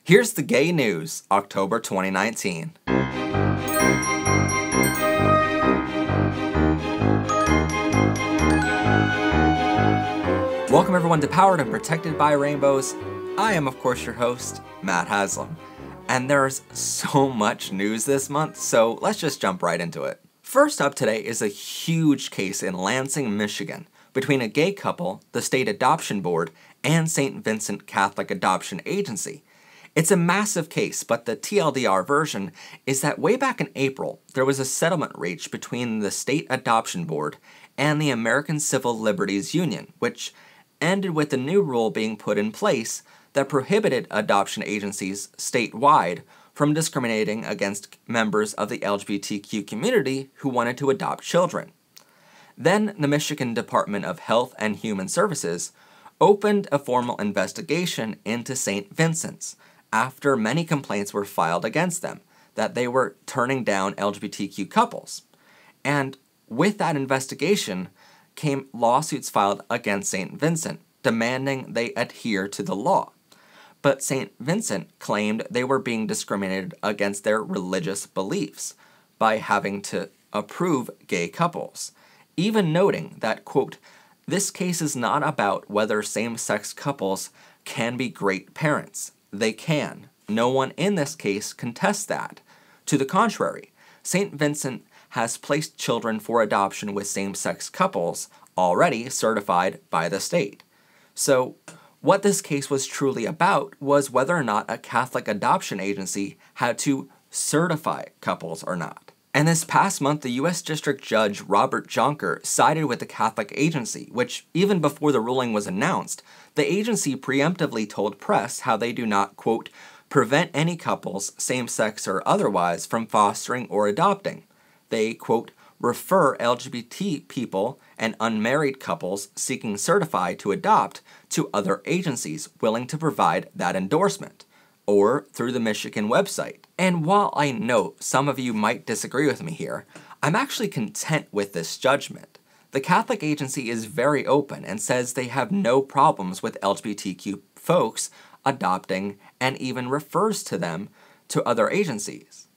Here's the gay news, October 2019. Welcome everyone to Powered and Protected by Rainbows. I am of course your host, Matt Haslam. And there's so much news this month, so let's just jump right into it. First up today is a huge case in Lansing, Michigan, between a gay couple, the State Adoption Board, and St. Vincent Catholic Adoption Agency. It's a massive case, but the TLDR version is that way back in April, there was a settlement reached between the State Adoption Board and the American Civil Liberties Union, which ended with a new rule being put in place that prohibited adoption agencies statewide from discriminating against members of the LGBTQ community who wanted to adopt children. Then the Michigan Department of Health and Human Services opened a formal investigation into St. Vincent's after many complaints were filed against them that they were turning down LGBTQ couples. And with that investigation came lawsuits filed against St. Vincent, demanding they adhere to the law. But St. Vincent claimed they were being discriminated against their religious beliefs by having to approve gay couples, even noting that, quote, "This case is not about whether same-sex couples can be great parents. They can. No one in this case contests that. To the contrary, St. Vincent has placed children for adoption with same-sex couples already certified by the state." So, what this case was truly about was whether or not a Catholic adoption agency had to certify couples or not. And this past month, the U.S. District Judge Robert Jonker sided with the Catholic agency, which, even before the ruling was announced, the agency preemptively told press how they do not, quote, "prevent any couples, same-sex or otherwise, from fostering or adopting. They, quote, refer LGBT people and unmarried couples seeking certified to adopt to other agencies willing to provide that endorsement, or through the Michigan website." And while I know some of you might disagree with me here, I'm actually content with this judgment. The Catholic agency is very open and says they have no problems with LGBTQ folks adopting and even refers to them to other agencies.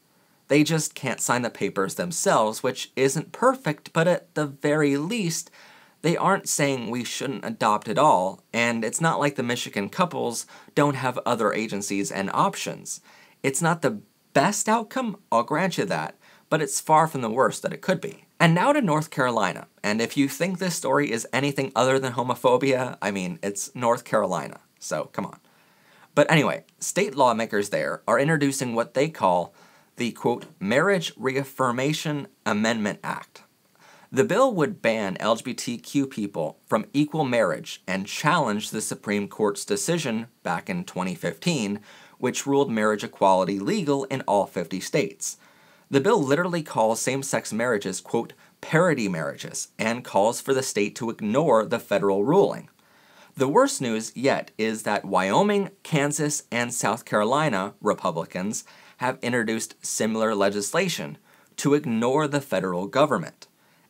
They just can't sign the papers themselves, which isn't perfect, but at the very least, they aren't saying we shouldn't adopt at all, and it's not like the Michigan couples don't have other agencies and options. It's not the best outcome, I'll grant you that, but it's far from the worst that it could be. And now to North Carolina, and if you think this story is anything other than homophobia, I mean, it's North Carolina, so come on. But anyway, state lawmakers there are introducing what they call the, quote, Marriage Reaffirmation Amendment Act. The bill would ban LGBTQ people from equal marriage and challenge the Supreme Court's decision back in 2015, which ruled marriage equality legal in all 50 states. The bill literally calls same-sex marriages, quote, parity marriages, and calls for the state to ignore the federal ruling. The worst news yet is that Wyoming, Kansas, and South Carolina Republicans have introduced similar legislation to ignore the federal government.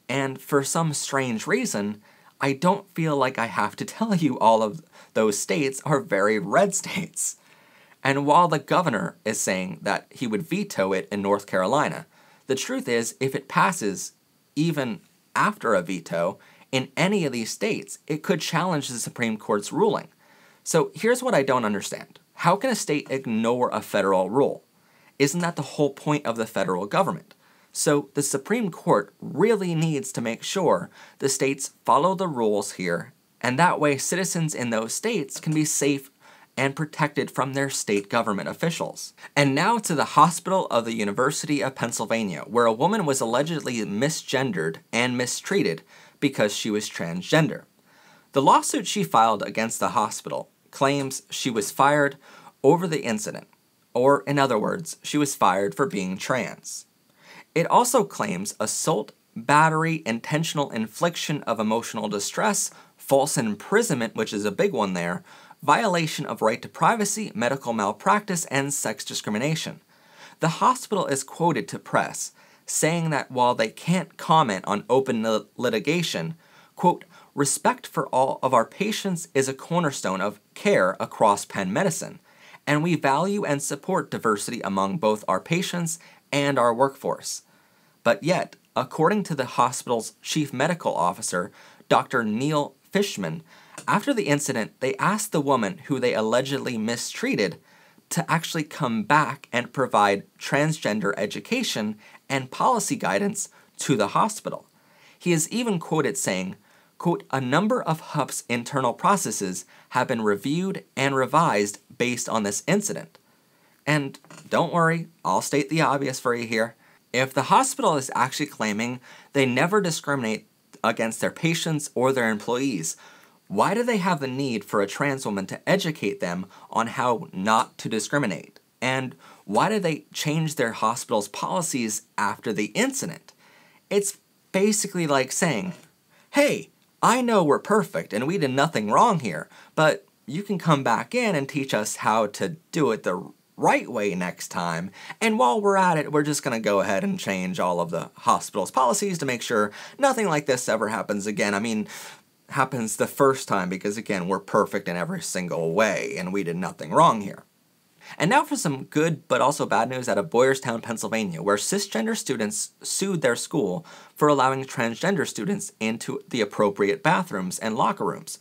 And for some strange reason, I don't feel like I have to tell you all of those states are very red states. And while the governor is saying that he would veto it in North Carolina, the truth is, if it passes, even after a veto, in any of these states, it could challenge the Supreme Court's ruling. So here's what I don't understand. How can a state ignore a federal rule? Isn't that the whole point of the federal government? So the Supreme Court really needs to make sure the states follow the rules here, and that way citizens in those states can be safe and protected from their state government officials. And now to the hospital of the University of Pennsylvania, where a woman was allegedly misgendered and mistreated because she was transgender. The lawsuit she filed against the hospital claims she was fired over the incident, or in other words, she was fired for being trans. It also claims assault, battery, intentional infliction of emotional distress, false imprisonment, which is a big one there, violation of right to privacy, medical malpractice, and sex discrimination. The hospital is quoted to press, saying that while they can't comment on open litigation, quote, respect for all of our patients is a cornerstone of care across Penn Medicine, and we value and support diversity among both our patients and our workforce. But yet, according to the hospital's chief medical officer, Dr. Neil Fishman, after the incident, they asked the woman who they allegedly mistreated to actually come back and provide transgender education and policy guidance to the hospital. He is even quoted saying, quote, "A number of HUP's internal processes have been reviewed and revised based on this incident." And don't worry, I'll state the obvious for you here. If the hospital is actually claiming they never discriminate against their patients or their employees, why do they have the need for a trans woman to educate them on how not to discriminate? And why do they change their hospital's policies after the incident? It's basically like saying, hey, I know we're perfect and we did nothing wrong here, but you can come back in and teach us how to do it the right way next time, and while we're at it, we're just going to go ahead and change all of the hospital's policies to make sure nothing like this ever happens again. I mean, happens the first time because, again, we're perfect in every single way, and we did nothing wrong here. And now for some good but also bad news out of Boyerstown, Pennsylvania, where cisgender students sued their school for allowing transgender students into the appropriate bathrooms and locker rooms.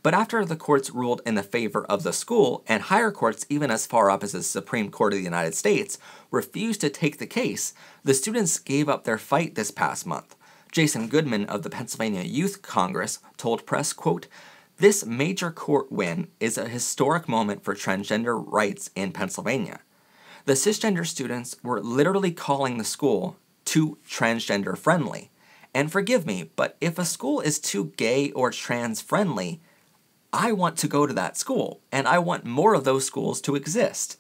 But after the courts ruled in the favor of the school, and higher courts even as far up as the Supreme Court of the United States refused to take the case, the students gave up their fight this past month. Jason Goodman of the Pennsylvania Youth Congress told press, quote, "This major court win is a historic moment for transgender rights in Pennsylvania. The cisgender students were literally calling the school too transgender friendly. And forgive me, but if a school is too gay or trans friendly, I want to go to that school, and I want more of those schools to exist.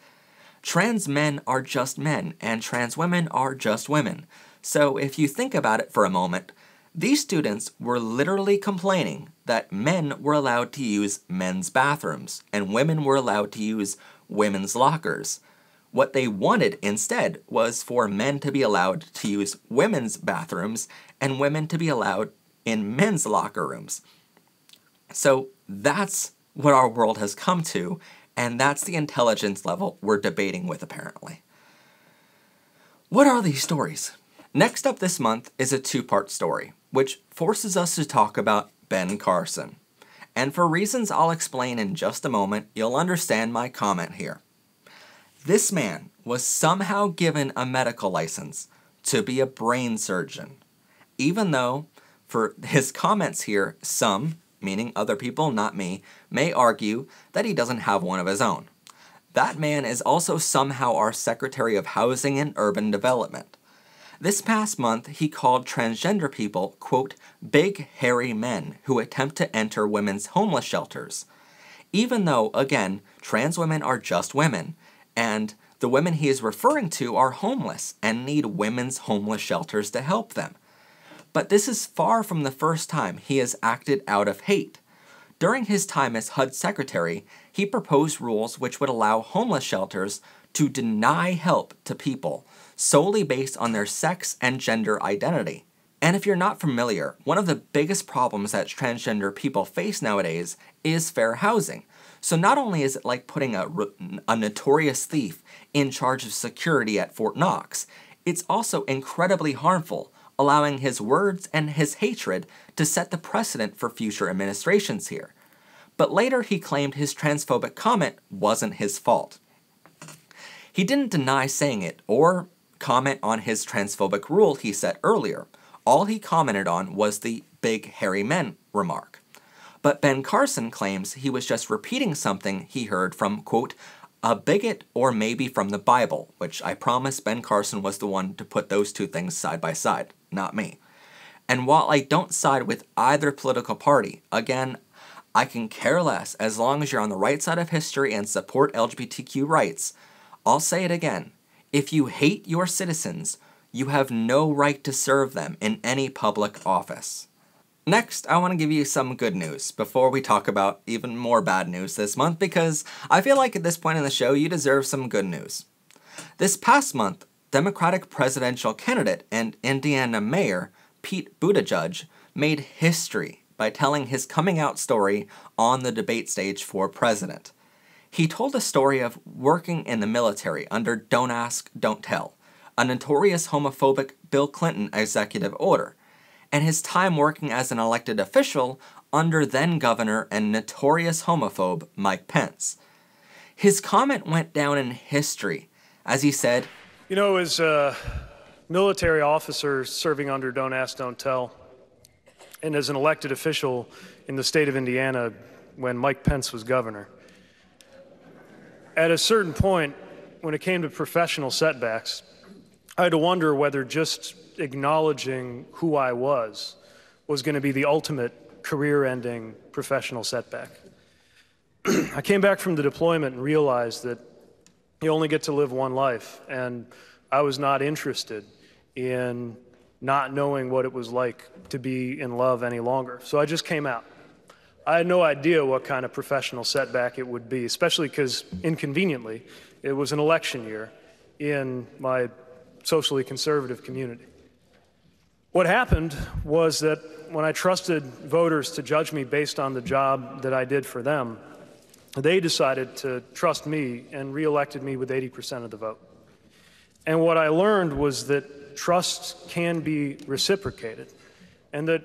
Trans men are just men, and trans women are just women. So if you think about it for a moment, these students were literally complaining that men were allowed to use men's bathrooms, and women were allowed to use women's lockers. What they wanted instead was for men to be allowed to use women's bathrooms, and women to be allowed in men's locker rooms. So that's what our world has come to, and that's the intelligence level we're debating with, apparently. What are these stories? Next up this month is a two-part story, which forces us to talk about Ben Carson. And for reasons I'll explain in just a moment, you'll understand my comment here. This man was somehow given a medical license to be a brain surgeon, even though, for his comments here, some, meaning other people, not me, may argue that he doesn't have one of his own. That man is also somehow our Secretary of Housing and Urban Development. This past month, he called transgender people, quote, big hairy men who attempt to enter women's homeless shelters. Even though, again, trans women are just women, and the women he is referring to are homeless and need women's homeless shelters to help them. But this is far from the first time he has acted out of hate. During his time as HUD secretary, he proposed rules which would allow homeless shelters to deny help to people solely based on their sex and gender identity. And if you're not familiar, one of the biggest problems that transgender people face nowadays is fair housing. So not only is it like putting a notorious thief in charge of security at Fort Knox, it's also incredibly harmful, allowing his words and his hatred to set the precedent for future administrations here. But later he claimed his transphobic comment wasn't his fault. He didn't deny saying it or comment on his transphobic rule he set earlier. All he commented on was the big hairy men remark. But Ben Carson claims he was just repeating something he heard from, quote, a bigot or maybe from the Bible, which I promise Ben Carson was the one to put those two things side by side, not me. And while I don't side with either political party, again, I can care less as long as you're on the right side of history and support LGBTQ rights. I'll say it again. If you hate your citizens, you have no right to serve them in any public office. Next, I want to give you some good news before we talk about even more bad news this month, because I feel like at this point in the show, you deserve some good news. This past month, Democratic presidential candidate and Indiana Mayor Pete Buttigieg made history by telling his coming out story on the debate stage for president. He told a story of working in the military under Don't Ask, Don't Tell, a notorious homophobic Bill Clinton executive order, and his time working as an elected official under then-governor and notorious homophobe Mike Pence. His comment went down in history, as he said, "You know, as a military officer serving under Don't Ask, Don't Tell, and as an elected official in the state of Indiana when Mike Pence was governor, at a certain point, when it came to professional setbacks, I had to wonder whether just acknowledging who I was going to be the ultimate career-ending professional setback. I came back from the deployment and realized that you only get to live one life, and I was not interested in not knowing what it was like to be in love any longer. So I just came out. I had no idea what kind of professional setback it would be, especially because, inconveniently, it was an election year in my socially conservative community. What happened was that when I trusted voters to judge me based on the job that I did for them, they decided to trust me and reelected me with 80% of the vote. And what I learned was that trust can be reciprocated, and that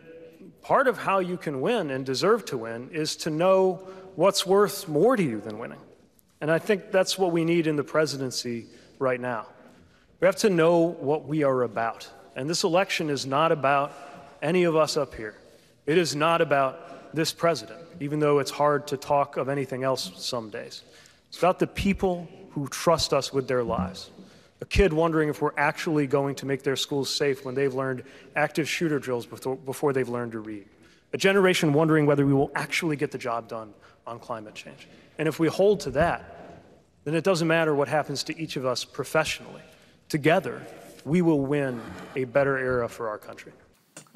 part of how you can win and deserve to win is to know what's worth more to you than winning. And I think that's what we need in the presidency right now. We have to know what we are about. And this election is not about any of us up here. It is not about this president, even though it's hard to talk of anything else some days. It's about the people who trust us with their lives. A kid wondering if we're actually going to make their schools safe when they've learned active shooter drills before they've learned to read. A generation wondering whether we will actually get the job done on climate change. And if we hold to that, then it doesn't matter what happens to each of us professionally. Together, we will win a better era for our country.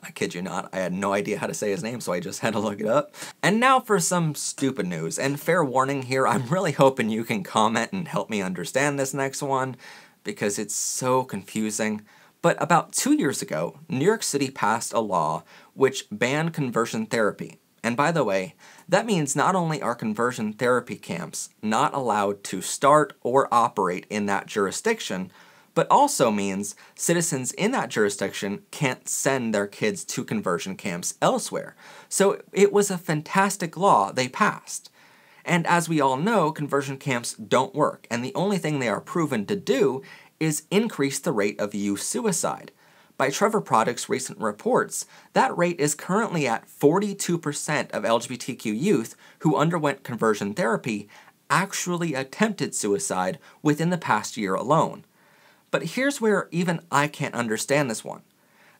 I kid you not, I had no idea how to say his name, so I just had to look it up. And now for some stupid news, and fair warning here, I'm really hoping you can comment and help me understand this next one, because it's so confusing. But about 2 years ago, New York City passed a law which banned conversion therapy. And by the way, that means not only are conversion therapy camps not allowed to start or operate in that jurisdiction, but also means citizens in that jurisdiction can't send their kids to conversion camps elsewhere. So it was a fantastic law they passed. And as we all know, conversion camps don't work, and the only thing they are proven to do is increase the rate of youth suicide. By Trevor Product's recent reports, that rate is currently at 42% of LGBTQ youth who underwent conversion therapy actually attempted suicide within the past year alone. But here's where even I can't understand this one.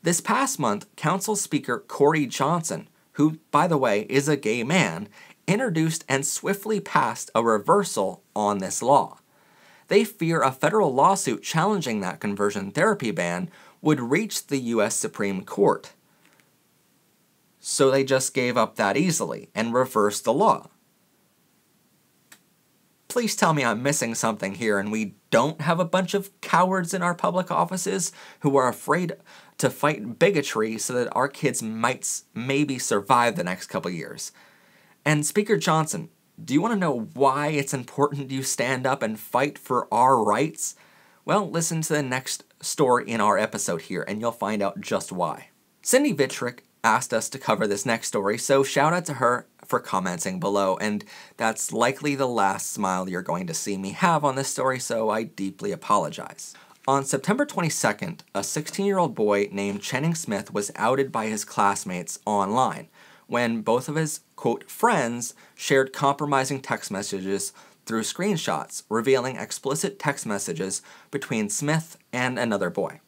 This past month, Council Speaker Corey Johnson, who, by the way, is a gay man, introduced and swiftly passed a reversal on this law. They fear a federal lawsuit challenging that conversion therapy ban would reach the U.S. Supreme Court. So they just gave up that easily and reversed the law. Please tell me I'm missing something here and we don't have a bunch of cowards in our public offices who are afraid to fight bigotry so that our kids might maybe survive the next couple years. And Speaker Johnson, do you want to know why it's important you stand up and fight for our rights? Well, listen to the next story in our episode here and you'll find out just why. Cindy Vitrick asked us to cover this next story, so shout out to her for commenting below, and that's likely the last smile you're going to see me have on this story, so I deeply apologize. On September 22nd, a 16-year-old boy named Channing Smith was outed by his classmates online when both of his, quote, friends shared compromising text messages through screenshots, revealing explicit text messages between Smith and another boy.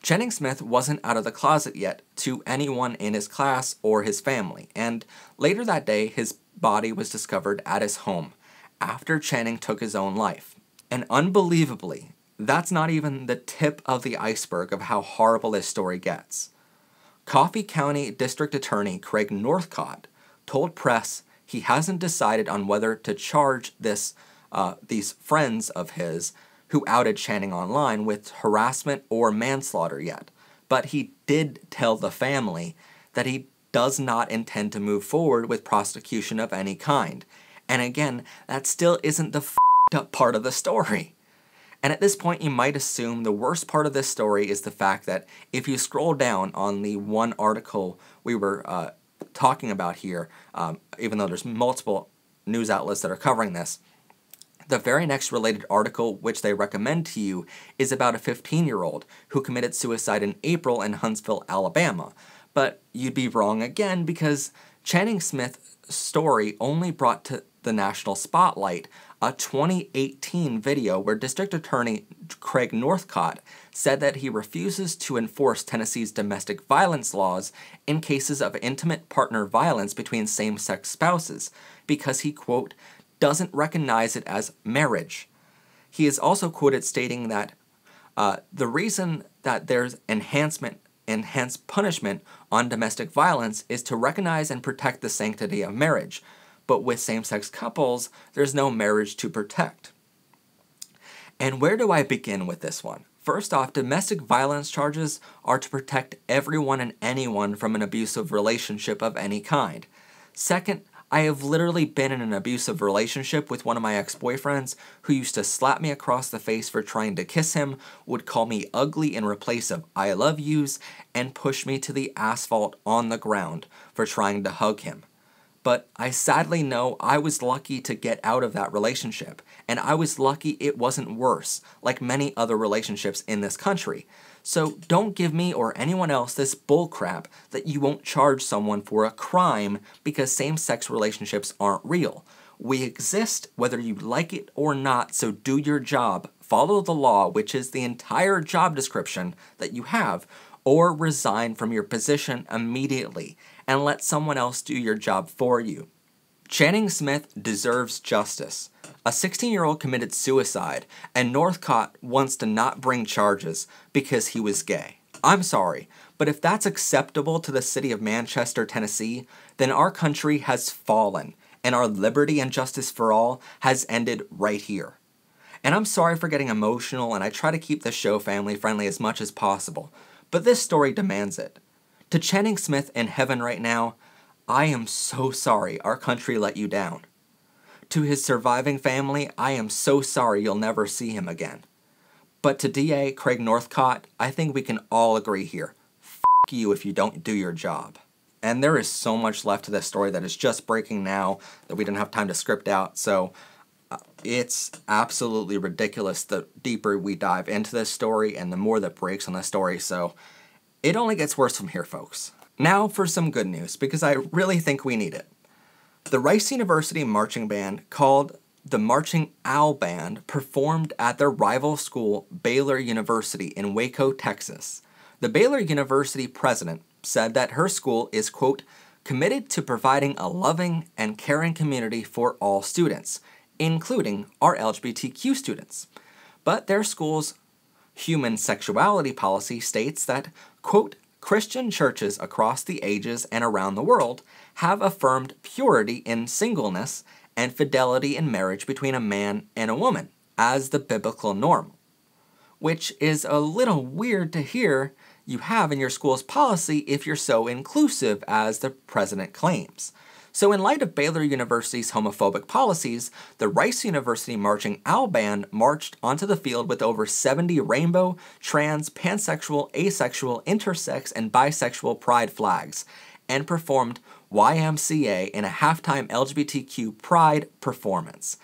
Channing Smith wasn't out of the closet yet to anyone in his class or his family, and later that day his body was discovered at his home after Channing took his own life. And unbelievably, that's not even the tip of the iceberg of how horrible this story gets. Coffee County District Attorney Craig Northcott told press he hasn't decided on whether to charge these friends of his who outed Channing online with harassment or manslaughter yet, but he did tell the family that he does not intend to move forward with prosecution of any kind, And again, that still isn't the f***ed up part of the story. And at this point, you might assume the worst part of this story is the fact that if you scroll down on the one article we were talking about here, even though there's multiple news outlets that are covering this, the very next related article which they recommend to you is about a 15-year-old who committed suicide in April in Huntsville, Alabama. But you'd be wrong again, because Channing Smith's story only brought to the national spotlight a 2018 video where District Attorney Craig Northcott said that he refuses to enforce Tennessee's domestic violence laws in cases of intimate partner violence between same-sex spouses because he, quote, doesn't recognize it as marriage. He is also quoted stating that the reason that there's enhanced punishment on domestic violence is to recognize and protect the sanctity of marriage. But with same-sex couples, there's no marriage to protect. And where do I begin with this one? First off, domestic violence charges are to protect everyone and anyone from an abusive relationship of any kind. Second, I have literally been in an abusive relationship with one of my ex-boyfriends who used to slap me across the face for trying to kiss him, would call me ugly in replace of I love yous, and push me to the asphalt on the ground for trying to hug him. But I sadly know I was lucky to get out of that relationship, and I was lucky it wasn't worse, like many other relationships in this country. So don't give me or anyone else this bullcrap that you won't charge someone for a crime because same-sex relationships aren't real. We exist whether you like it or not, so do your job, follow the law, which is the entire job description that you have, or resign from your position immediately and let someone else do your job for you. Channing Smith deserves justice. A 16-year-old committed suicide, and Northcott wants to not bring charges because he was gay. I'm sorry, but if that's acceptable to the city of Manchester, Tennessee, then our country has fallen, and our liberty and justice for all has ended right here. And I'm sorry for getting emotional, and I try to keep the show family-friendly as much as possible, but this story demands it. To Channing Smith in heaven right now, I am so sorry our country let you down. To his surviving family, I am so sorry you'll never see him again. But to DA Craig Northcott, I think we can all agree here. F*** you if you don't do your job. And there is so much left to this story that is just breaking now that we didn't have time to script out, so it's absolutely ridiculous the deeper we dive into this story and the more that breaks on this story, so it only gets worse from here, folks. Now for some good news, because I really think we need it. The Rice University marching band, called the Marching Owl Band, performed at their rival school, Baylor University in Waco, Texas. The Baylor University president said that her school is, quote, committed to providing a loving and caring community for all students, including our LGBTQ students. But their school's human sexuality policy states that, quote, Christian churches across the ages and around the world have affirmed purity in singleness and fidelity in marriage between a man and a woman as the biblical norm, which is a little weird to hear you have in your school's policy if you're so inclusive as the president claims. So in light of Baylor University's homophobic policies, the Rice University Marching Owl Band marched onto the field with over 70 rainbow, trans, pansexual, asexual, intersex, and bisexual pride flags, and performed YMCA in a halftime LGBTQ pride performance,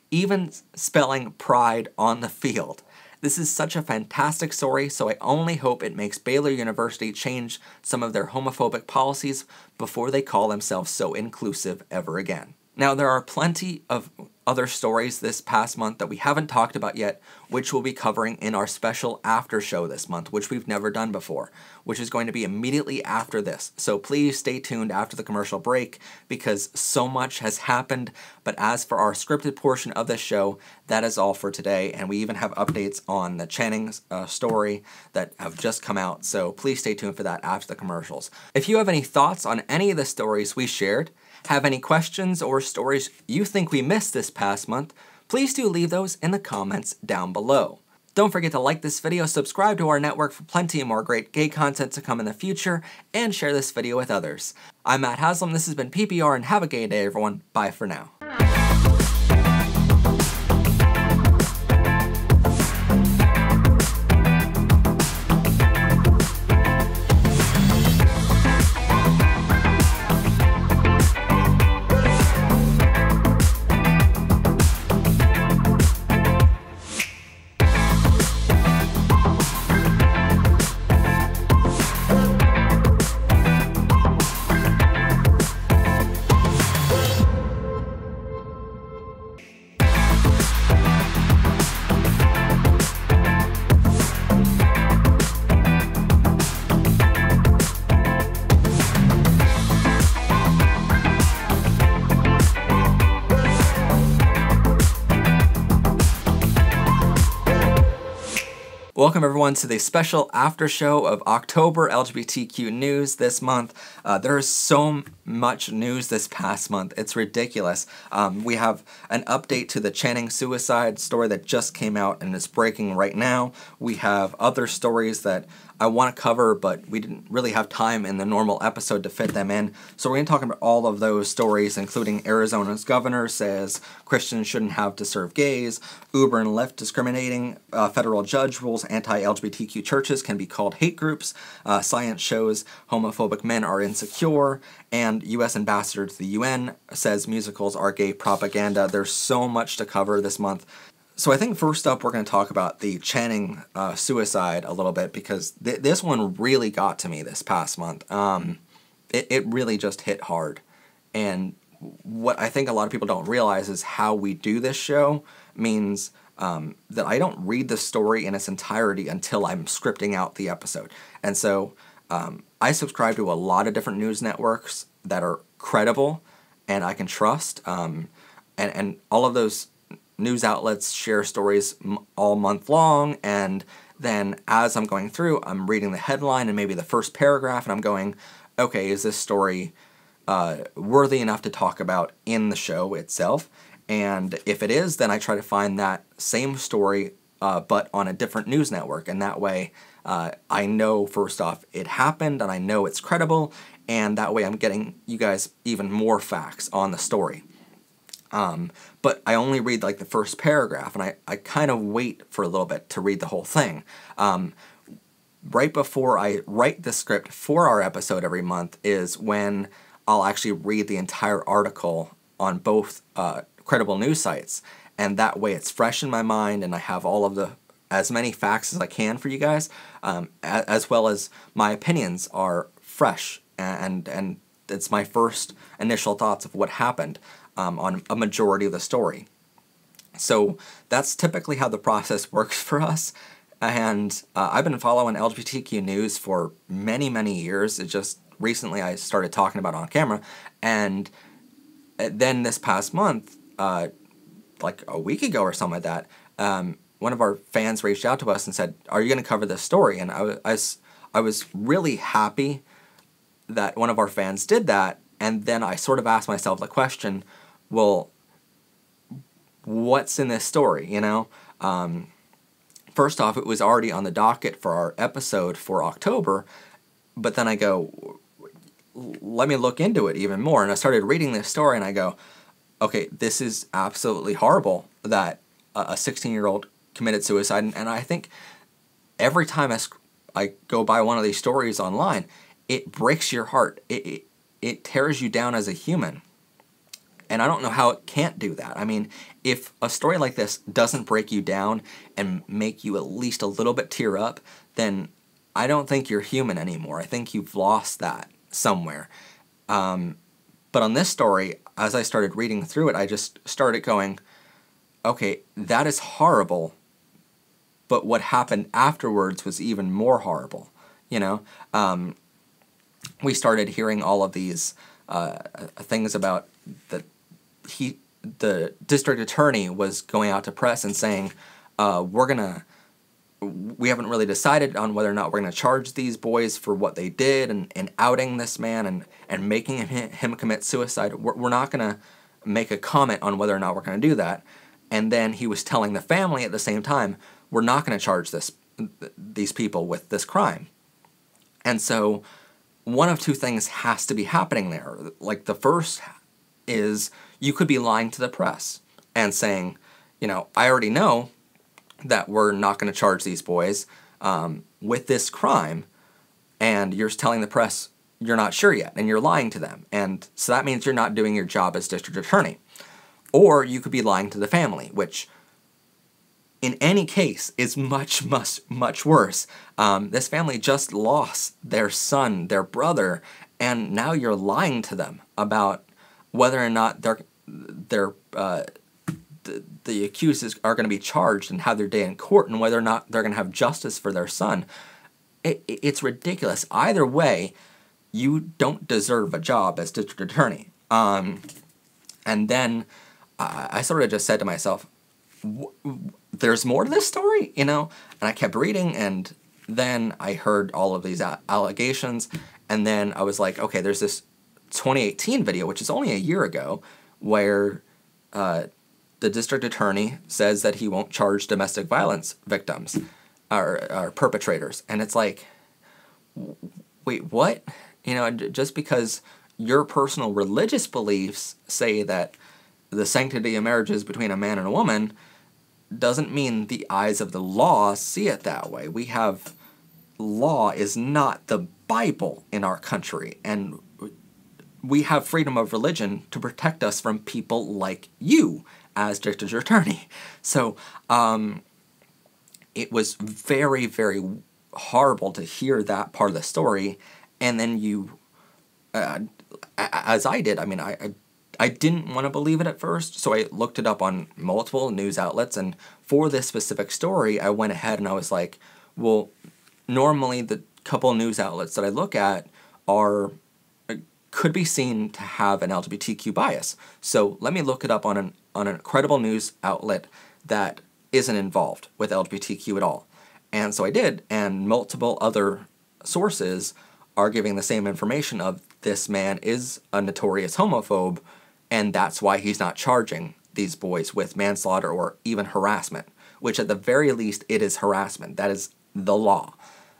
even spelling pride on the field. This is such a fantastic story, so I only hope it makes Baylor University change some of their homophobic policies before they call themselves so inclusive ever again. Now, there are plenty of other stories this past month that we haven't talked about yet, which we'll be covering in our special after show this month, which we've never done before, which is going to be immediately after this. So please stay tuned after the commercial break because so much has happened. But as for our scripted portion of this show, that is all for today. And we even have updates on the Channing's story that have just come out. So please stay tuned for that after the commercials. If you have any thoughts on any of the stories we shared, have any questions or stories you think we missed this past month, please do leave those in the comments down below. Don't forget to like this video, subscribe to our network for plenty more great gay content to come in the future, and share this video with others. I'm Matt Haslam, this has been PPR, and have a gay day everyone. Bye for now. Welcome everyone to the special after show of October LGBTQ news this month. There is so much news this past month, it's ridiculous. We have an update to the Channing suicide story that just came out and is breaking right now. We have other stories that I want to cover, but we didn't really have time in the normal episode to fit them in. So we're going to talk about all of those stories, including Arizona's governor says Christians shouldn't have to serve gays, Uber and Lyft discriminating, federal judge rules anti-LGBTQ churches can be called hate groups, science shows homophobic men are insecure, and U.S. ambassador to the UN says musicals are gay propaganda. There's so much to cover this month. So I think first up we're going to talk about the Channing suicide a little bit, because this one really got to me this past month. It really just hit hard. And what I think a lot of people don't realize is how we do this show means that I don't read the story in its entirety until I'm scripting out the episode. And so I subscribe to a lot of different news networks that are credible and I can trust. And all of those news outlets share stories all month long, and then as I'm going through, I'm reading the headline and maybe the first paragraph, and I'm going, okay, is this story worthy enough to talk about in the show itself? And if it is, then I try to find that same story, but on a different news network, and that way I know, first off, it happened, and I know it's credible, and that way I'm getting you guys even more facts on the story. But I only read like the first paragraph, and I kind of wait for a little bit to read the whole thing. Right before I write the script for our episode every month is when I'll actually read the entire article on both credible news sites, and that way it's fresh in my mind, and I have all of as many facts as I can for you guys, as well as my opinions are fresh, and it's my first initial thoughts of what happened on a majority of the story. So that's typically how the process works for us, and I've been following LGBTQ news for many, many years. It just recently I started talking about it on camera, and then this past month, like a week ago or something like that, one of our fans reached out to us and said, "Are you going to cover this story?" And I was really happy that one of our fans did that, and then I sort of asked myself the question, well, what's in this story, you know? First off, it was already on the docket for our episode for October, but then I go, let me look into it even more, and I started reading this story, and I go, okay, this is absolutely horrible that a 16-year-old committed suicide, and I think every time I go by one of these stories online, it breaks your heart. It tears you down as a human. And I don't know how it can't do that. I mean, if a story like this doesn't break you down and make you at least a little bit tear up, then I don't think you're human anymore. I think you've lost that somewhere. But on this story, as I started reading through it, I just started going, okay, that is horrible, but what happened afterwards was even more horrible, you know? We started hearing all of these things about the district attorney was going out to press and saying, we haven't really decided on whether or not we're going to charge these boys for what they did, and outing this man and making him commit suicide. We're not going to make a comment on whether or not we're going to do that. And then he was telling the family at the same time, we're not going to charge these people with this crime. And so one of two things has to be happening there. Like, the first is you could be lying to the press and saying, you know, I already know that we're not going to charge these boys with this crime, and you're telling the press you're not sure yet, and you're lying to them. And so that means you're not doing your job as district attorney. Or you could be lying to the family, which in any case is much, much, much worse. This family just lost their son, their brother, and now you're lying to them about whether or not the accused are going to be charged and have their day in court, and whether or not they're going to have justice for their son. It's ridiculous. Either way, you don't deserve a job as district attorney. And then I sort of just said to myself, there's more to this story, you know? And I kept reading, and then I heard all of these allegations, and then I was like, okay, there's this 2018 video, which is only a year ago, where the district attorney says that he won't charge domestic violence victims or perpetrators. And it's like, wait, what? You know, just because your personal religious beliefs say that the sanctity of marriage is between a man and a woman doesn't mean the eyes of the law see it that way. We have, law is not the Bible in our country, and we have freedom of religion to protect us from people like you as district attorney. So it was very, very horrible to hear that part of the story, and then you, as I did, I mean, I didn't want to believe it at first, so I looked it up on multiple news outlets, and for this specific story, I went ahead and I was like, well, normally the couple news outlets that I look at could be seen to have an LGBTQ bias. So let me look it up on a credible news outlet that isn't involved with LGBTQ at all. And so I did, and multiple other sources are giving the same information of this man is a notorious homophobe, and that's why he's not charging these boys with manslaughter or even harassment, which at the very least it is harassment. That is the law.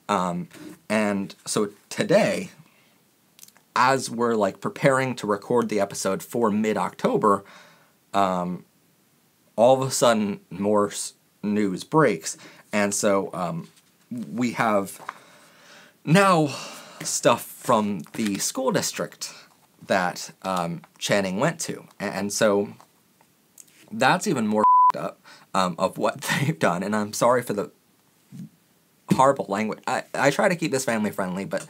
And so today, as we're like preparing to record the episode for mid-October, all of a sudden more news breaks. And so we have now stuff from the school district that Channing went to. And so that's even more up of what they've done. And I'm sorry for the horrible language. I try to keep this family friendly, but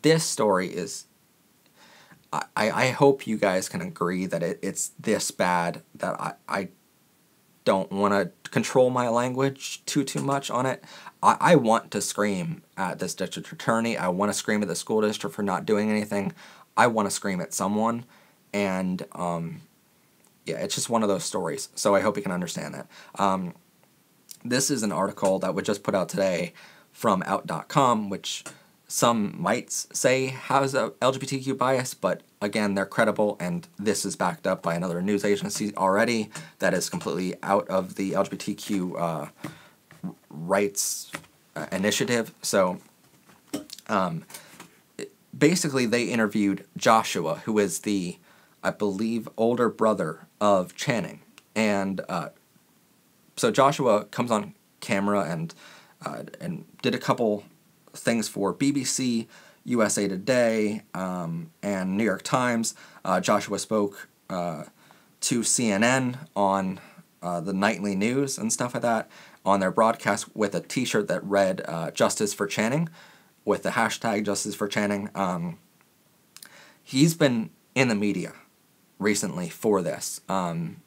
this story is... I hope you guys can agree that it's this bad that I don't want to control my language too much on it. I want to scream at this district attorney. I want to scream at the school district for not doing anything. I want to scream at someone. And, yeah, it's just one of those stories. So I hope you can understand that. This is an article that was just put out today from Out.com, which... some might say has a LGBTQ bias, but again, they're credible, and this is backed up by another news agency already that is completely out of the LGBTQ rights initiative. So basically, they interviewed Joshua, who is the, I believe, older brother of Channing. And so Joshua comes on camera and did a couple things for BBC, USA Today, and New York Times. Joshua spoke to CNN on the nightly news and stuff like that on their broadcast with a t-shirt that read Justice for Channing with the hashtag Justice for Channing. He's been in the media recently for this and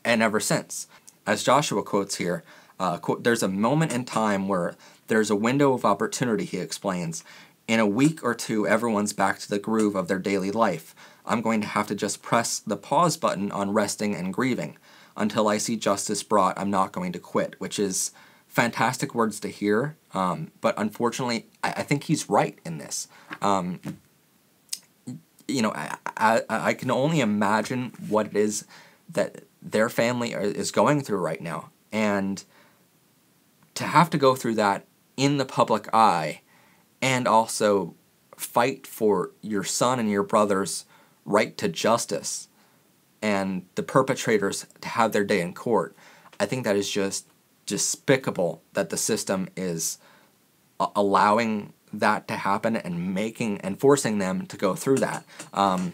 ever since. As Joshua quotes here, quote, "There's a moment in time where there's a window of opportunity," he explains. "In a week or two, everyone's back to the groove of their daily life. I'm going to have to just press the pause button on resting and grieving. Until I see justice brought, I'm not going to quit," which is fantastic words to hear. But unfortunately, I think he's right in this. You know, I can only imagine what it is that their family is going through right now. And to have to go through that in the public eye and also fight for your son and your brother's right to justice and the perpetrators to have their day in court, I think that is just despicable that the system is allowing that to happen and forcing them to go through that. You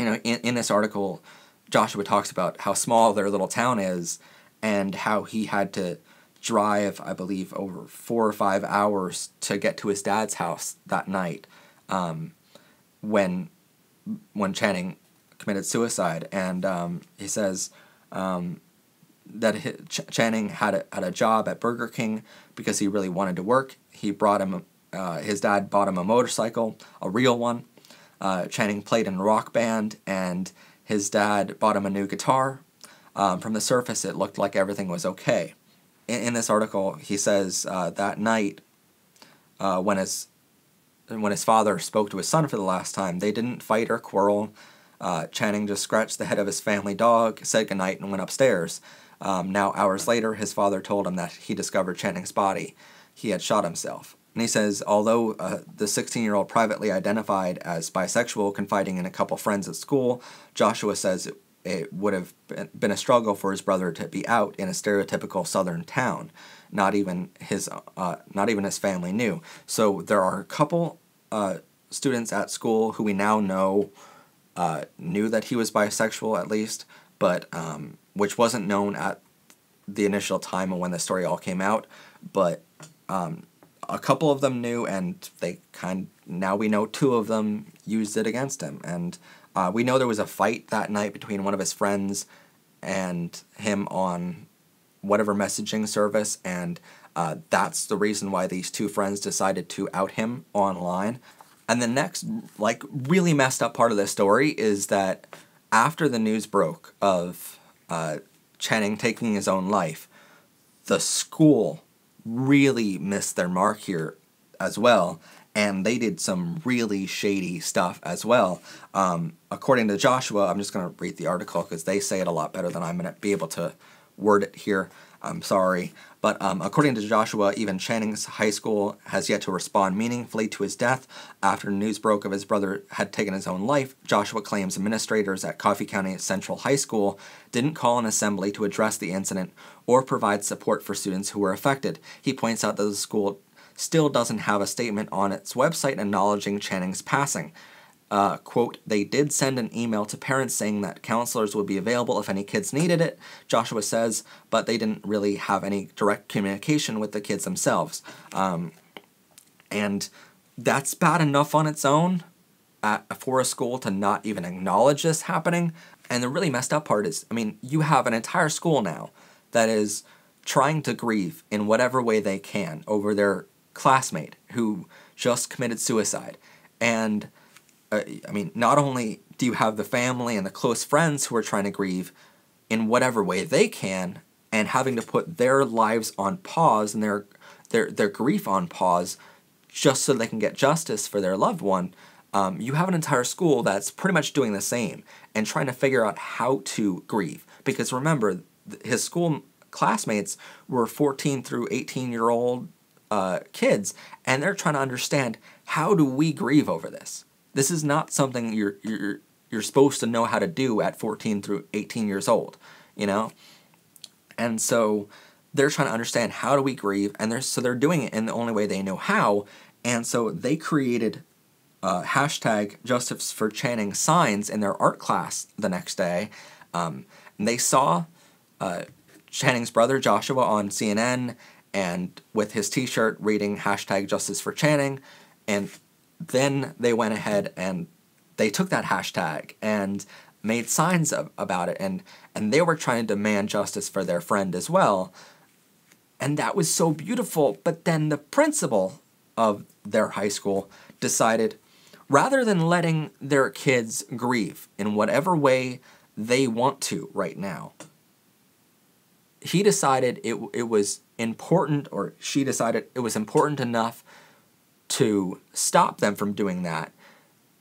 know, in this article, Joshua talks about how small their little town is and how he had to drive, I believe, over 4 or 5 hours to get to his dad's house that night when Channing committed suicide. And he says that Channing had a job at Burger King because he really wanted to work. He brought him, his dad bought him a motorcycle, a real one. Channing played in a rock band, and his dad bought him a new guitar. From the surface, it looked like everything was okay. In this article, he says that night, when his father spoke to his son for the last time, they didn't fight or quarrel. Channing just scratched the head of his family dog, said goodnight, and went upstairs. Now, hours later, his father told him that he discovered Channing's body. He had shot himself. And he says, although the 16-year-old privately identified as bisexual, confiding in a couple friends at school, Joshua says it would have been a struggle for his brother to be out in a stereotypical southern town. Not even his family knew. So there are a couple students at school who we now know knew that he was bisexual, at least, but which wasn't known at the initial time of when the story all came out. But a couple of them knew, and now we know two of them used it against him. And we know there was a fight that night between one of his friends and him on whatever messaging service, and that's the reason why these two friends decided to out him online. And the next, really messed up part of this story is that after the news broke of Channing taking his own life, the school really missed their mark here as well, and they did some really shady stuff as well. According to Joshua, I'm just going to read the article because they say it a lot better than I'm going to be able to word it here. I'm sorry. But according to Joshua, even Channing's high school has yet to respond meaningfully to his death. After news broke of his brother had taken his own life, Joshua claims administrators at Coffee County Central High School didn't call an assembly to address the incident or provide support for students who were affected. He points out that the school still doesn't have a statement on its website acknowledging Channing's passing. Quote, they did send an email to parents saying that counselors would be available if any kids needed it, Joshua says, but they didn't really have any direct communication with the kids themselves. And that's bad enough on its own for a school to not even acknowledge this happening. And the really messed up part is, you have an entire school now that is trying to grieve in whatever way they can over their classmate who just committed suicide. And not only do you have the family and the close friends who are trying to grieve in whatever way they can and having to put their lives on pause and their grief on pause just so they can get justice for their loved one, you have an entire school that's pretty much doing the same and trying to figure out how to grieve. Because remember, his school classmates were 14 through 18-year-old kids, and they're trying to understand, how do we grieve over this? This is not something you're supposed to know how to do at 14 through 18 years old, And so they're trying to understand, how do we grieve? And they're doing it in the only way they know how. And so they created hashtag Justice for Channing signs in their art class the next day. And they saw Channing's brother Joshua on CNN and with his t-shirt reading hashtag Justice for Channing, and then they went ahead and they took that hashtag and made signs about it, and they were trying to demand justice for their friend as well. And that was so beautiful. But then the principal of their high school decided, rather than letting their kids grieve in whatever way they want to right now, he decided it was important, or she decided it was important enough to stop them from doing that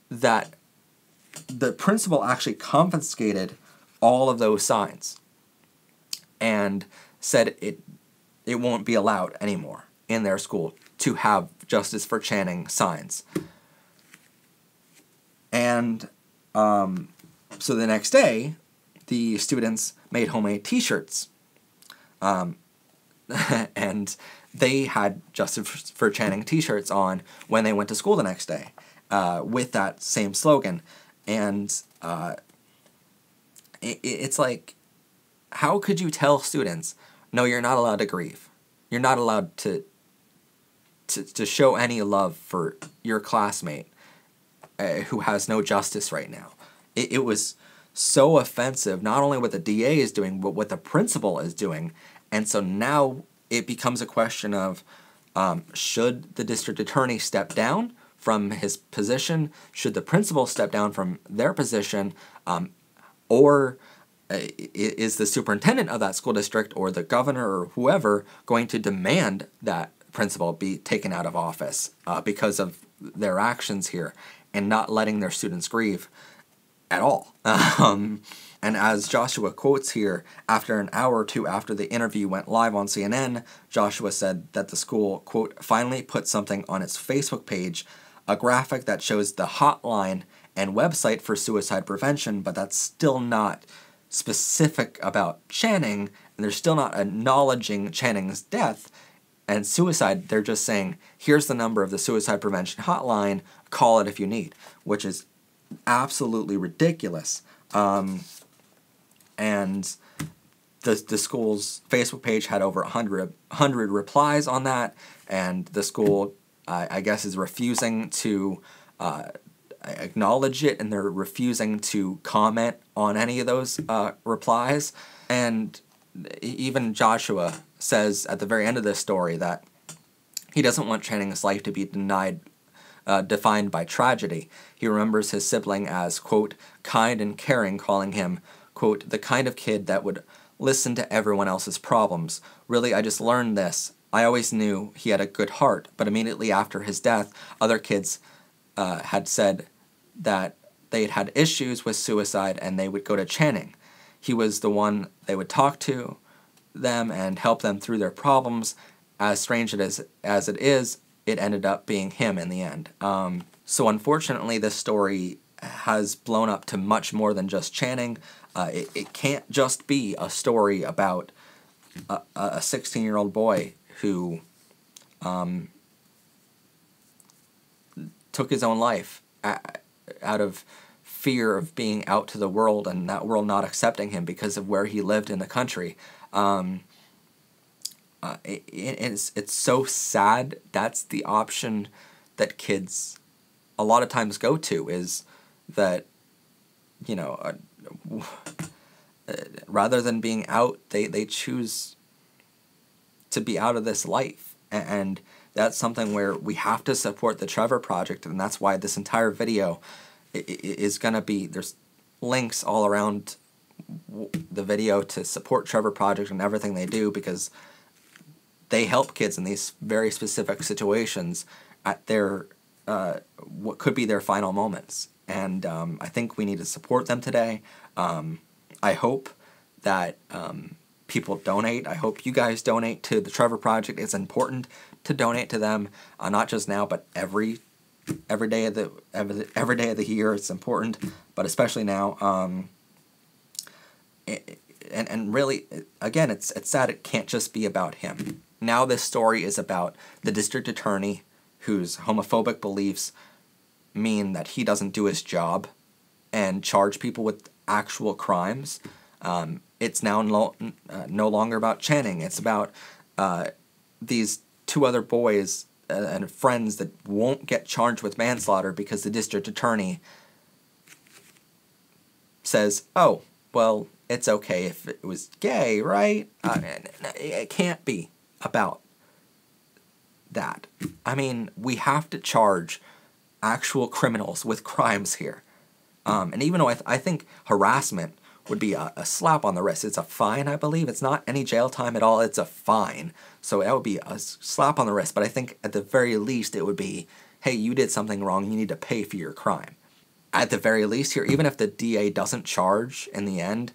the principal actually confiscated all of those signs and said it won't be allowed anymore in their school to have Justice for Channing signs. And so the next day, the students made homemade t-shirts. And they had Justice for Channing t-shirts on when they went to school the next day with that same slogan. And it's like, how could you tell students, no, you're not allowed to grieve. You're not allowed to show any love for your classmate who has no justice right now. It was so offensive, not only what the DA is doing, but what the principal is doing. And so now it becomes a question of, should the district attorney step down from his position? Should the principal step down from their position? Or is the superintendent of that school district or the governor or whoever going to demand that principal be taken out of office because of their actions here and not letting their students grieve at all? And as Joshua quotes here, after an hour or two after the interview went live on CNN, Joshua said that the school, quote, finally put something on its Facebook page, a graphic that shows the hotline and website for suicide prevention, but that's still not specific about Channing, and they're still not acknowledging Channing's death and suicide. They're just saying, here's the number of the suicide prevention hotline, call it if you need, which is absolutely ridiculous. And the school's Facebook page had over 100 replies on that, and the school, I guess, is refusing to acknowledge it, and they're refusing to comment on any of those replies. And even Joshua says at the very end of this story that he doesn't want Channing's life to be defined by tragedy. He remembers his sibling as, quote, kind and caring, calling him, quote, the kind of kid that would listen to everyone else's problems. Really, I just learned this. I always knew he had a good heart, but immediately after his death, other kids had said that they'd had issues with suicide and they would go to Channing. He was the one they would talk to them and help them through their problems. As strange as it is, it ended up being him in the end. So unfortunately, this story has blown up to much more than just Channing. It can't just be a story about a 16-year-old boy who took his own life out of fear of being out to the world and that world not accepting him because of where he lived in the country. It's so sad. That's the option that kids a lot of times go to, is that, rather than being out, they choose to be out of this life. And that's something where we have to support the Trevor Project, and that's why this entire video is going to be, there's links all around the video to support Trevor Project and everything they do, because they help kids in these very specific situations at their what could be their final moments. And I think we need to support them today. I hope that people donate. I hope you guys donate to the Trevor Project. It's important to donate to them, not just now, but every day of the year. It's important, but especially now. And really, again, it's sad. It can't just be about him. Now this story is about the district attorney whose homophobic beliefs mean that he doesn't do his job and charge people with actual crimes. It's now no longer about Channing. It's about these two other boys and friends that won't get charged with manslaughter because the district attorney says, oh, well, it's okay if it was gay, right? It can't be about that. I mean, we have to charge actual criminals with crimes here. And even though I think harassment would be a slap on the wrist. It's a fine, I believe. It's not any jail time at all. It's a fine. So that would be a slap on the wrist. But I think at the very least it would be, hey, you did something wrong. You need to pay for your crime. At the very least here, even if the DA doesn't charge in the end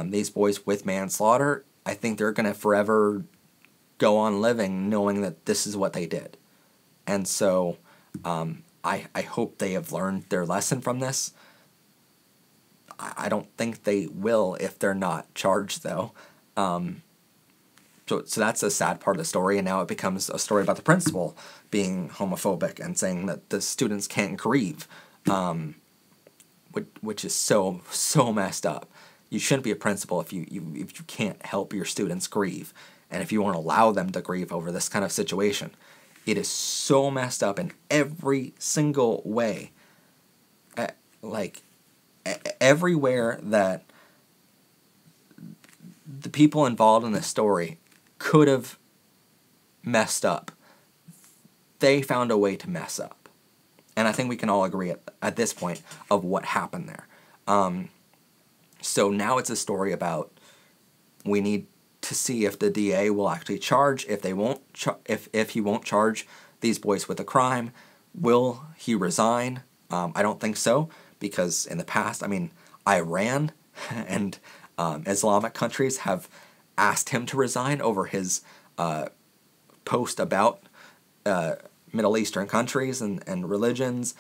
these boys with manslaughter, I think they're going to forever go on living knowing that this is what they did. And so I hope they have learned their lesson from this. I don't think they will if they're not charged, though. So that's a sad part of the story, and now it becomes a story about the principal being homophobic and saying that the students can't grieve, which is so messed up. You shouldn't be a principal if you can't help your students grieve, and if you won't allow them to grieve over this kind of situation. It is so messed up in every single way. Everywhere that the people involved in this story could have messed up, they found a way to mess up. And I think we can all agree at this point of what happened there. So now it's a story about we need to see if the DA will actually charge. If they won't, if he won't charge these boys with a crime, will he resign? I don't think so, because in the past, I mean, Iran and Islamic countries have asked him to resign over his post about Middle Eastern countries and religions.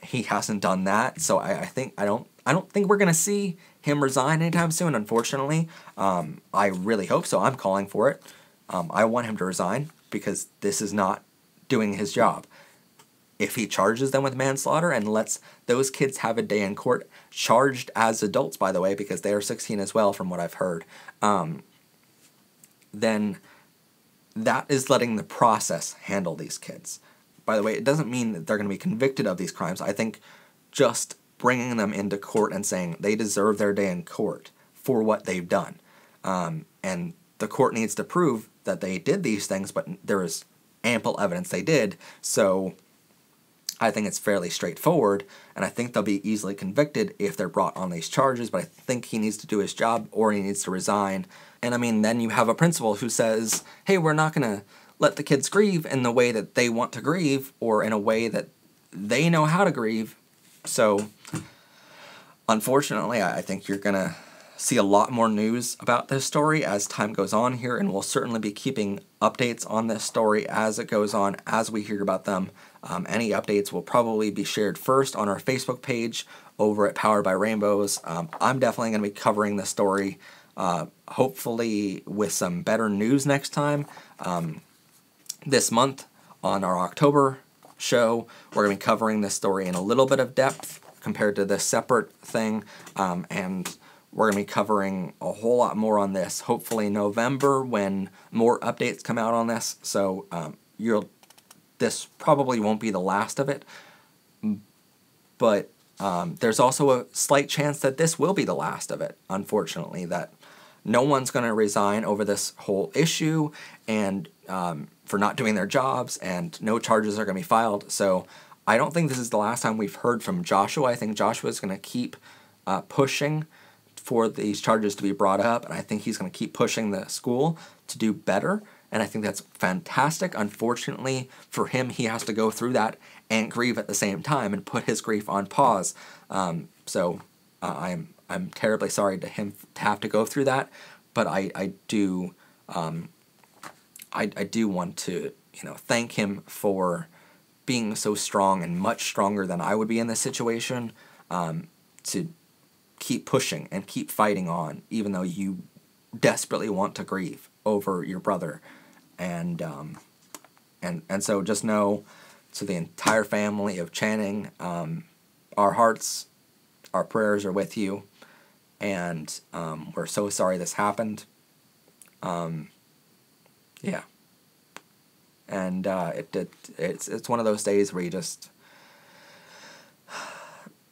He hasn't done that, so I don't think we're gonna see him resign anytime soon. Unfortunately, I really hope so. I'm calling for it. I want him to resign because this is not doing his job. If he charges them with manslaughter and lets those kids have a day in court, charged as adults, by the way, because they are 16 as well, from what I've heard, then that is letting the process handle these kids. By the way, it doesn't mean that they're going to be convicted of these crimes. I think just bringing them into court and saying they deserve their day in court for what they've done. And the court needs to prove that they did these things, but there is ample evidence they did. So I think it's fairly straightforward, and I think they'll be easily convicted if they're brought on these charges, but I think he needs to do his job or he needs to resign. And I mean, then you have a principal who says, hey, we're not going to let the kids grieve in the way that they want to grieve or in a way that they know how to grieve. So unfortunately, I think you're going to see a lot more news about this story as time goes on here, and we'll certainly be keeping updates on this story as it goes on, as we hear about them. Any updates will probably be shared first on our Facebook page over at Powered by Rainbows. I'm definitely going to be covering the story, hopefully with some better news next time. This month on our October show, we're going to be covering this story in a little bit of depth compared to this separate thing, and we're going to be covering a whole lot more on this, hopefully in November when more updates come out on this. So this probably won't be the last of it, but there's also a slight chance that this will be the last of it, unfortunately, that no one's going to resign over this whole issue and for not doing their jobs, and no charges are going to be filed. So I don't think this is the last time we've heard from Joshua. I think Joshua is going to keep pushing for these charges to be brought up, and I think he's going to keep pushing the school to do better, and I think that's fantastic. Unfortunately for him, he has to go through that and grieve at the same time and put his grief on pause. So I'm terribly sorry to him to have to go through that, but I do want to thank him for being so strong and much stronger than I would be in this situation, to keep pushing and keep fighting on, even though you desperately want to grieve over your brother. And so just know, to the entire family of Channing, our hearts, our prayers are with you, and we're so sorry this happened. Yeah. And it's one of those days where you just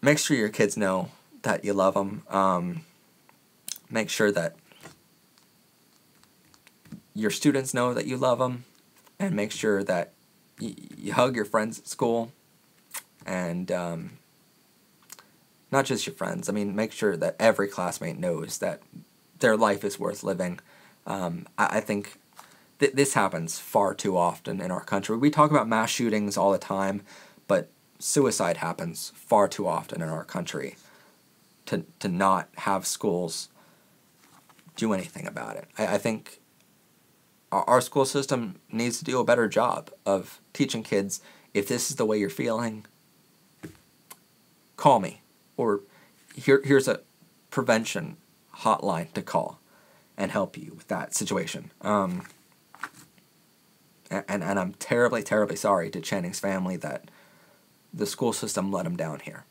make sure your kids know that you love them. Make sure that your students know that you love them, and make sure that you hug your friends at school, and not just your friends. I mean, make sure that every classmate knows that their life is worth living. I think this happens far too often in our country. We talk about mass shootings all the time, but suicide happens far too often in our country to not have schools do anything about it. I think our school system needs to do a better job of teaching kids, if this is the way you're feeling, call me. Or here's a prevention hotline to call and help you with that situation. And I'm terribly, terribly sorry to Channing's family that the school system let him down here.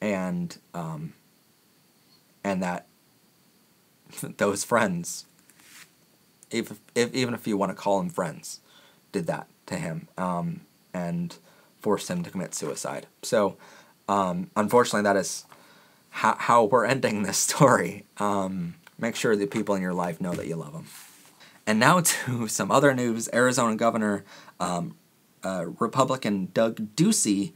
And that those friends, even if you want to call them friends, did that to him, and forced him to commit suicide. So, unfortunately, that is how we're ending this story. Make sure the people in your life know that you love them. And now to some other news. Arizona Governor Republican Doug Ducey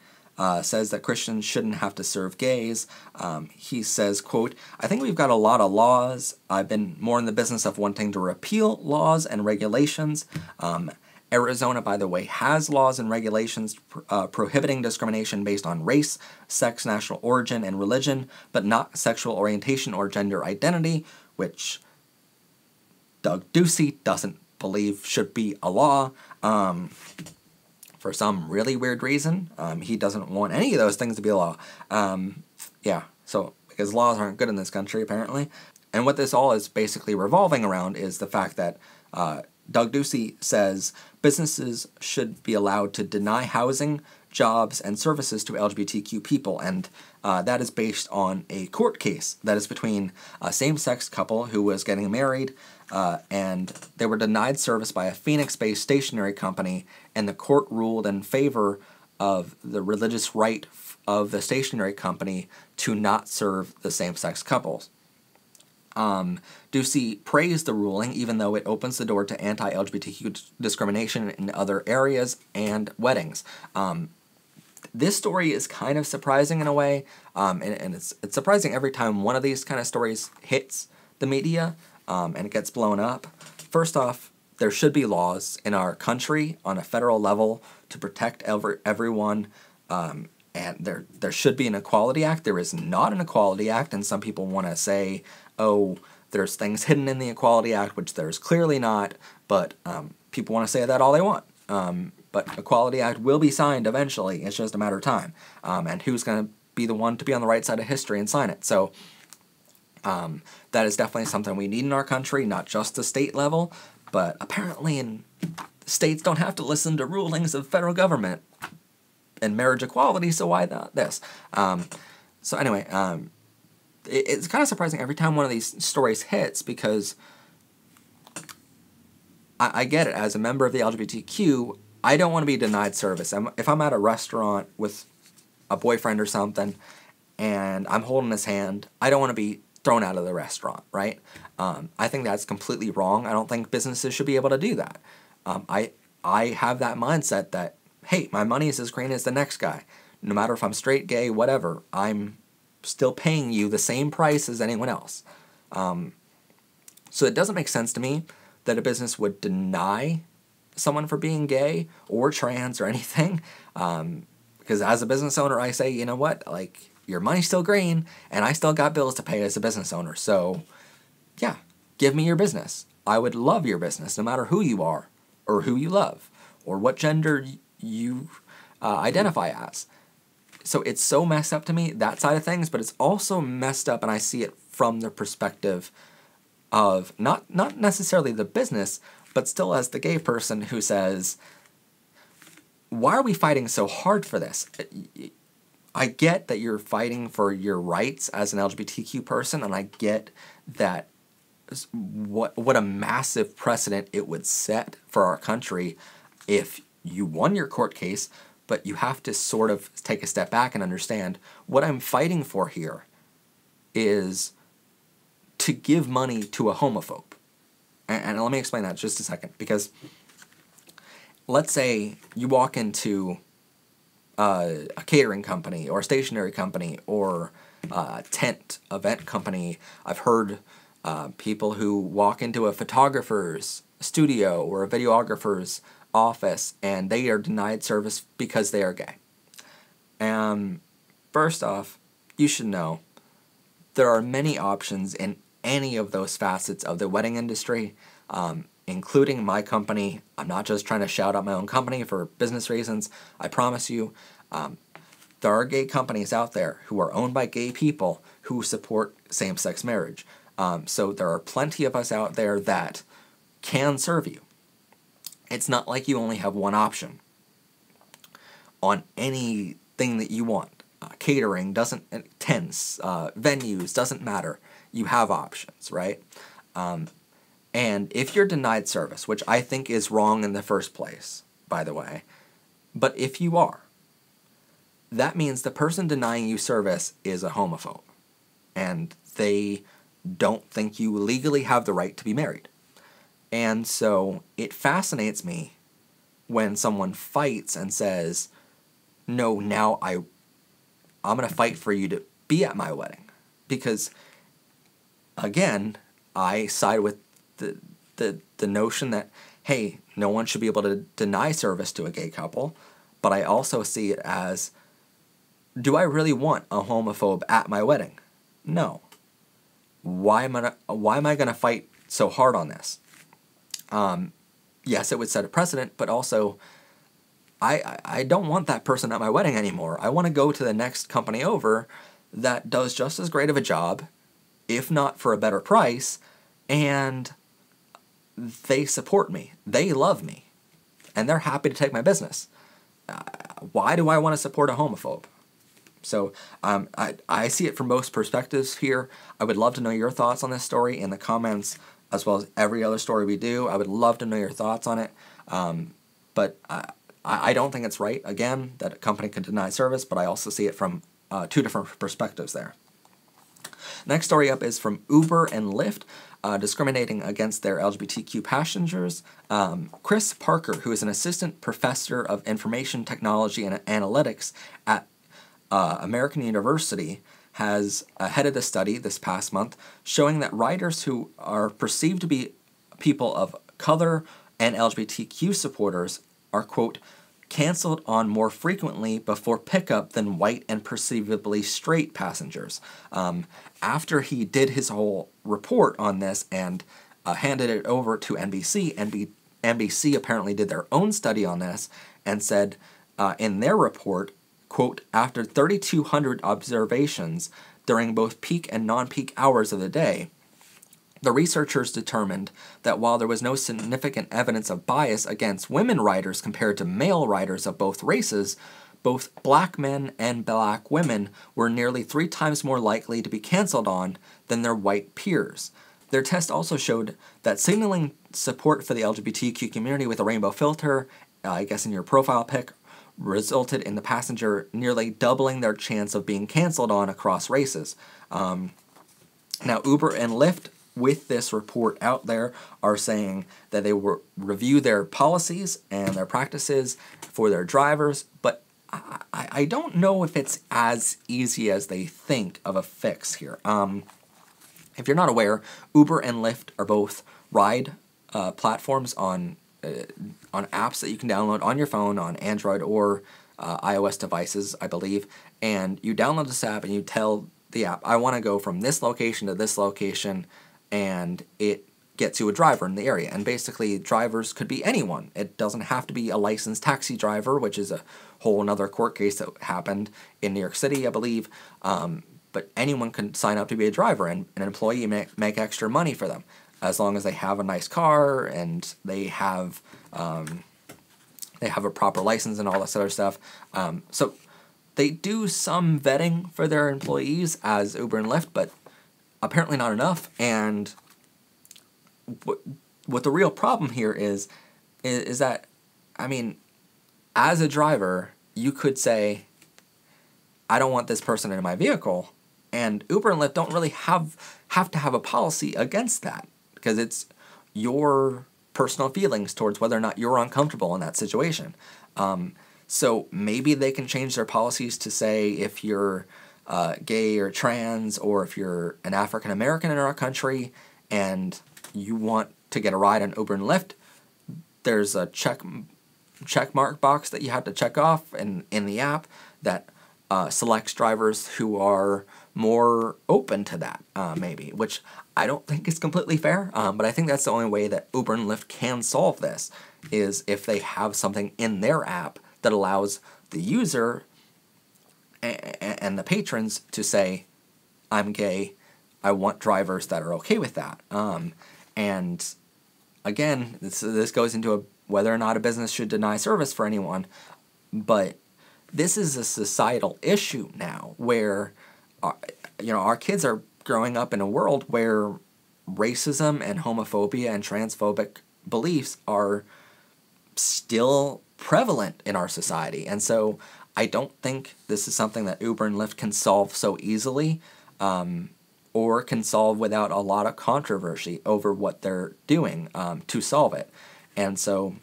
says that Christians shouldn't have to serve gays. He says, quote, "I think we've got a lot of laws. I've been more in the business of wanting to repeal laws and regulations. Arizona, by the way, has laws and regulations prohibiting discrimination based on race, sex, national origin, and religion, but not sexual orientation or gender identity," which Doug Ducey doesn't believe should be a law. For some really weird reason, he doesn't want any of those things to be a law. So because laws aren't good in this country, apparently. And what this all is basically revolving around is the fact that Doug Ducey says businesses should be allowed to deny housing, jobs, and services to LGBTQ people, and that is based on a court case that is between a same-sex couple who was getting married, and they were denied service by a Phoenix-based stationery company, and the court ruled in favor of the religious right of the stationery company to not serve the same-sex couples. Ducey praised the ruling, even though it opens the door to anti-LGBTQ discrimination in other areas and weddings. This story is kind of surprising in a way, and it's surprising every time one of these kind of stories hits the media, and it gets blown up. First off, there should be laws in our country on a federal level to protect everyone, and there should be an Equality Act. There is not an Equality Act, and some people want to say, oh, there's things hidden in the Equality Act, which there's clearly not, but people want to say that all they want. But Equality Act will be signed eventually. It's just a matter of time. And who's going to be the one to be on the right side of history and sign it? So that is definitely something we need in our country, not just the state level, but apparently states don't have to listen to rulings of federal government and marriage equality, so why not this? So anyway, it's kind of surprising every time one of these stories hits, because I get it. As a member of the LGBTQ, I don't want to be denied service. If I'm at a restaurant with a boyfriend or something, and I'm holding his hand, I don't want to be thrown out of the restaurant, right? I think that's completely wrong. I don't think businesses should be able to do that. I have that mindset that, hey, my money is as green as the next guy. No matter if I'm straight, gay, whatever, I'm still paying you the same price as anyone else. So it doesn't make sense to me that a business would deny someone for being gay or trans or anything. Because as a business owner, I say, you know what, like, your money's still green, and I still got bills to pay as a business owner. So, yeah, give me your business. I would love your business, no matter who you are, or who you love, or what gender you identify as. So it's so messed up to me, that side of things, but it's also messed up, and I see it from the perspective of not necessarily the business, but still as the gay person who says, why are we fighting so hard for this? I get that you're fighting for your rights as an LGBTQ person, and I get that what a massive precedent it would set for our country if you won your court case, but you have to sort of take a step back and understand what I'm fighting for here is to give money to a homophobe. And let me explain that just a second, because let's say you walk into a catering company or a stationery company or a tent event company. I've heard people who walk into a photographer's studio or a videographer's office and they are denied service because they are gay. And first off, you should know there are many options in any of those facets of the wedding industry, including my company. I'm not just trying to shout out my own company for business reasons. I promise you, there are gay companies out there who are owned by gay people who support same-sex marriage. So there are plenty of us out there that can serve you. It's not like you only have one option on anything that you want. Catering doesn't, tents, venues, doesn't matter. You have options, right? And if you're denied service, which I think is wrong in the first place, by the way, but if you are, that means the person denying you service is a homophobe, and they don't think you legally have the right to be married. And so it fascinates me when someone fights and says, no, now I'm going to fight for you to be at my wedding. Because, again, I side with the notion that, hey, no one should be able to deny service to a gay couple, but I also see it as, do I really want a homophobe at my wedding? No. Why am I going to fight so hard on this? Yes, it would set a precedent, but also I don't want that person at my wedding anymore. I want to go to the next company over that does just as great of a job, if not for a better price, and they support me. They love me. And they're happy to take my business. Why do I want to support a homophobe? So I see it from most perspectives here. I would love to know your thoughts on this story in the comments, as well as every other story we do. I would love to know your thoughts on it. But I don't think it's right, again, that a company can deny service, but I also see it from two different perspectives there. Next story up is from Uber and Lyft, discriminating against their LGBTQ passengers. Chris Parker, who is an assistant professor of information technology and analytics at American University, has headed a study this past month showing that riders who are perceived to be people of color and LGBTQ supporters are, quote, canceled on more frequently before pickup than white and perceivably straight passengers. After he did his whole report on this and handed it over to NBC, NBC apparently did their own study on this and said in their report, quote, after 3,200 observations during both peak and non-peak hours of the day, the researchers determined that while there was no significant evidence of bias against women riders compared to male riders of both races, both black men and black women were nearly 3 times more likely to be canceled on than their white peers. Their test also showed that signaling support for the LGBTQ community with a rainbow filter, I guess in your profile pic, resulted in the passenger nearly doubling their chance of being canceled on across races. Now, Uber and Lyft, with this report out there, are saying that they will review their policies and their practices for their drivers, but I don't know if it's as easy as they think of a fix here. If you're not aware, Uber and Lyft are both ride platforms on apps that you can download on your phone, on Android or iOS devices, I believe, and you download this app and you tell the app, I want to go from this location to this location, and it gets you a driver in the area. And basically, drivers could be anyone. It doesn't have to be a licensed taxi driver, which is a whole another court case that happened in New York City, I believe. But anyone can sign up to be a driver, and an employee make extra money for them, as long as they have a nice car and they have a proper license and all this other stuff. So they do some vetting for their employees as Uber and Lyft, but apparently not enough. And what the real problem here is that, I mean, as a driver, you could say, I don't want this person in my vehicle, and Uber and Lyft don't really have to have a policy against that, because it's your personal feelings towards whether or not you're uncomfortable in that situation. So maybe they can change their policies to say if you're gay or trans, or if you're an African American in our country and you want to get a ride on Uber and Lyft, there's a check mark box that you have to check off in the app that selects drivers who are more open to that, maybe, which I don't think is completely fair, but I think that's the only way that Uber and Lyft can solve this, is if they have something in their app that allows the user and the patrons to say, I'm gay, I want drivers that are okay with that. And again, this goes into whether or not a business should deny service for anyone, but this is a societal issue now where our kids are growing up in a world where racism and homophobia and transphobic beliefs are still prevalent in our society. And so I don't think this is something that Uber and Lyft can solve so easily, or can solve without a lot of controversy over what they're doing to solve it. And so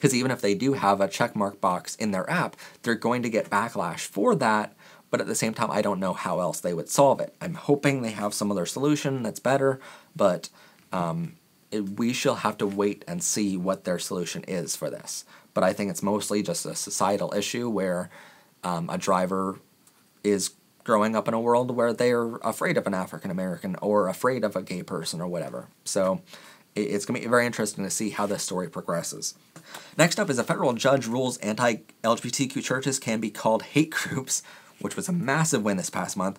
Because even if they do have a checkmark box in their app, they're going to get backlash for that. But at the same time, I don't know how else they would solve it. I'm hoping they have some other solution that's better, but we shall have to wait and see what their solution is for this. But I think it's mostly just a societal issue where a driver is growing up in a world where they're afraid of an African American or afraid of a gay person or whatever. So it's going to be very interesting to see how this story progresses. Next up is a federal judge rules anti-LGBTQ churches can be called hate groups, which was a massive win this past month.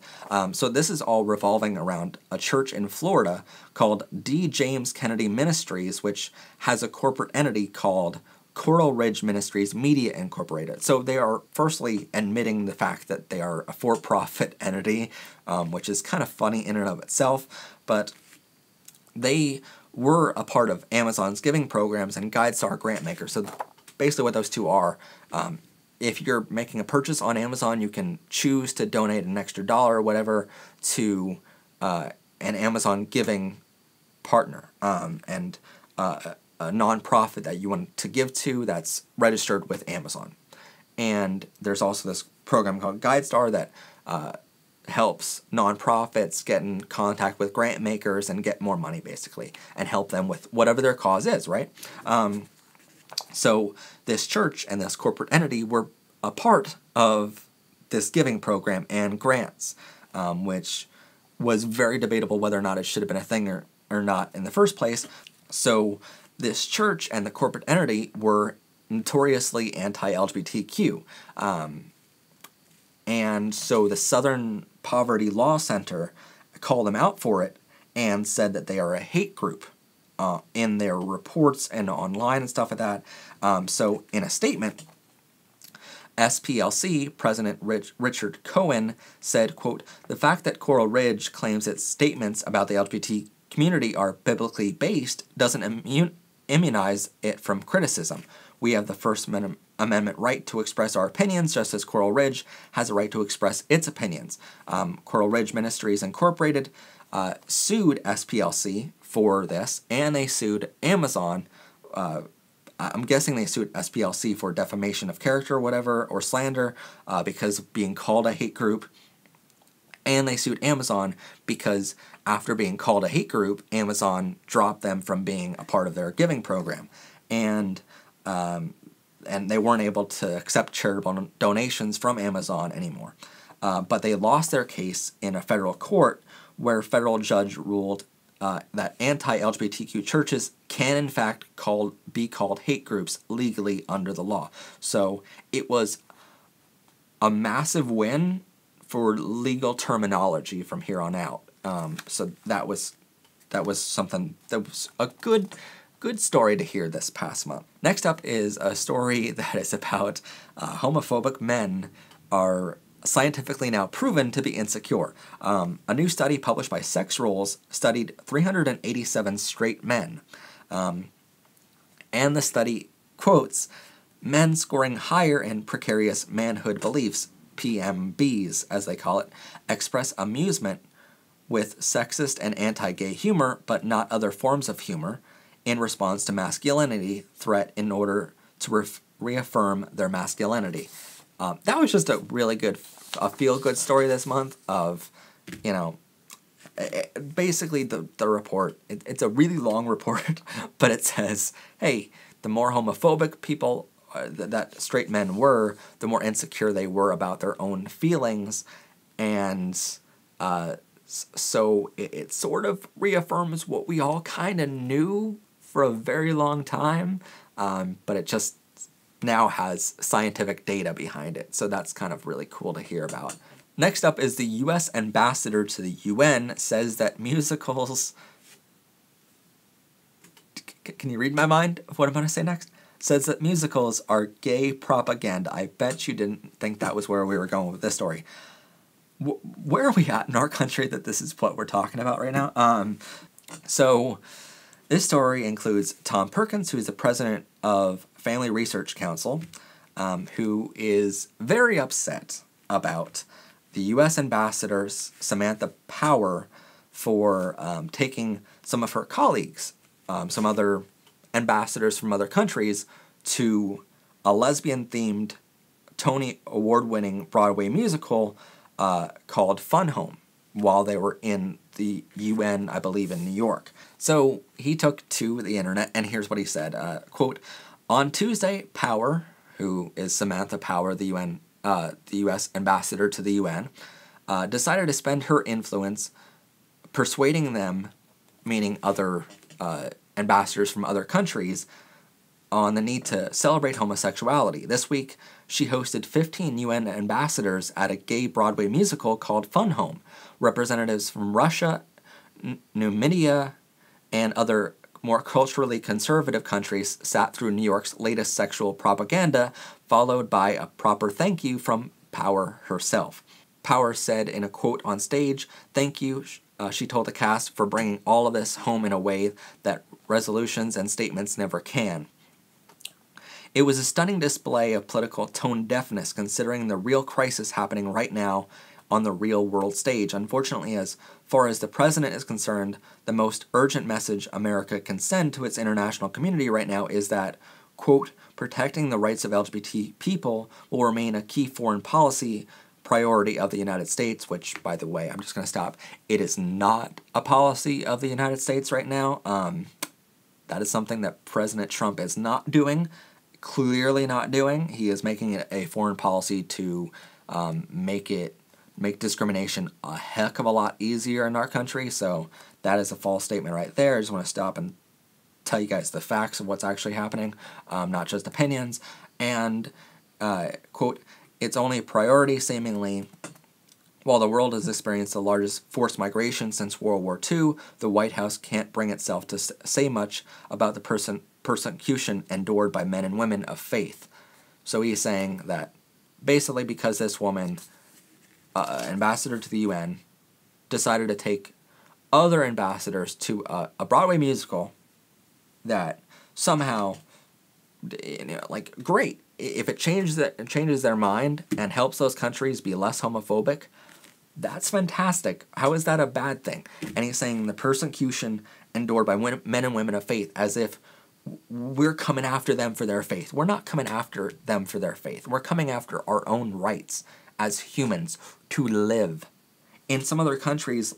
So this is all revolving around a church in Florida called D. James Kennedy Ministries, which has a corporate entity called Coral Ridge Ministries Media Incorporated. So they are firstly admitting the fact that they are a for-profit entity, which is kind of funny in and of itself, but they were a part of Amazon's giving programs and GuideStar grant maker. So basically what those two are, if you're making a purchase on Amazon, you can choose to donate an extra dollar or whatever to an Amazon giving partner and a nonprofit that you want to give to that's registered with Amazon. And there's also this program called GuideStar that helps nonprofits get in contact with grant makers and get more money, basically, and help them with whatever their cause is, right? So this church and this corporate entity were a part of this giving program and grants, which was very debatable whether or not it should have been a thing or not in the first place. So this church and the corporate entity were notoriously anti-LGBTQ. And so the Southern Poverty Law Center called them out for it and said that they are a hate group in their reports and online and stuff like that. So in a statement, SPLC President Richard Cohen said, quote, "The fact that Coral Ridge claims its statements about the LGBT community are biblically based doesn't immunize it from criticism. We have the First Amendment right to express our opinions, just as Coral Ridge has a right to express its opinions." Coral Ridge Ministries Incorporated sued SPLC for this, and they sued Amazon. I'm guessing they sued SPLC for defamation of character or whatever, or slander, because of being called a hate group. And they sued Amazon because after being called a hate group, Amazon dropped them from being a part of their giving program. And they weren't able to accept charitable donations from Amazon anymore. But they lost their case in a federal court where a federal judge ruled that anti-LGBTQ churches can in fact be called hate groups legally under the law. So it was a massive win for legal terminology from here on out. So that was something that was a good story to hear this past month. Next up is a story that is about homophobic men are scientifically now proven to be insecure. A new study published by Sex Roles studied 387 straight men. And the study quotes, "Men scoring higher in precarious manhood beliefs, PMBs as they call it, express amusement with sexist and anti-gay humor, but not other forms of humor, in response to masculinity threat in order to reaffirm their masculinity." That was just a really good, feel-good story this month of, basically the report. It's a really long report, but it says, hey, the more homophobic people that straight men were, the more insecure they were about their own feelings, and so it sort of reaffirms what we all kind of knew for a very long time, but it just now has scientific data behind it, so that's kind of really cool to hear about. Next up is the U.S. ambassador to the UN says that musicals... Can you read my mind of what I'm going to say next? Says that musicals are gay propaganda. I bet you didn't think that was where we were going with this story. Where are we at in our country that this is what we're talking about right now? So this story includes Tom Perkins, who is the president of Family Research Council, who is very upset about the U.S. ambassador Samantha Power for taking some of her colleagues, some other ambassadors from other countries, to a lesbian-themed Tony Award-winning Broadway musical called Fun Home while they were in the UN, I believe, in New York. So he took to the internet, and here's what he said, quote, "On Tuesday, Power," who is Samantha Power, the U.S. ambassador to the UN, decided to spend her influence persuading them, meaning other ambassadors from other countries, on the need to celebrate homosexuality. This week, she hosted 15 UN ambassadors at a gay Broadway musical called Fun Home. Representatives from Russia, Namibia, and other more culturally conservative countries sat through New York's latest sexual propaganda, followed by a proper thank you from Power herself. Power said in a quote on stage, "Thank you," she told the cast, "for bringing all of this home in a way that resolutions and statements never can." It was a stunning display of political tone deafness considering the real crisis happening right now on the real world stage. Unfortunately, as far as the president is concerned, the most urgent message America can send to its international community right now is that, quote, "protecting the rights of LGBT people will remain a key foreign policy priority of the United States," which, by the way, I'm just going to stop. It is not a policy of the United States right now. That is something that President Trump is not doing. Clearly not doing. He is making it a foreign policy to make discrimination a heck of a lot easier in our country. So that is a false statement right there. I just want to stop and tell you guys the facts of what's actually happening, not just opinions. And quote, "It's only a priority seemingly. While the world has experienced the largest forced migration since World War II, the White House can't bring itself to say much about the persecution endured by men and women of faith." So he's saying that basically because this woman, ambassador to the UN, decided to take other ambassadors to a Broadway musical, that somehow, like, great. If it changes their mind and helps those countries be less homophobic, that's fantastic. How is that a bad thing? And he's saying the persecution endured by men and women of faith, as if we're coming after them for their faith. We're not coming after them for their faith. We're coming after our own rights as humans to live. In some other countries,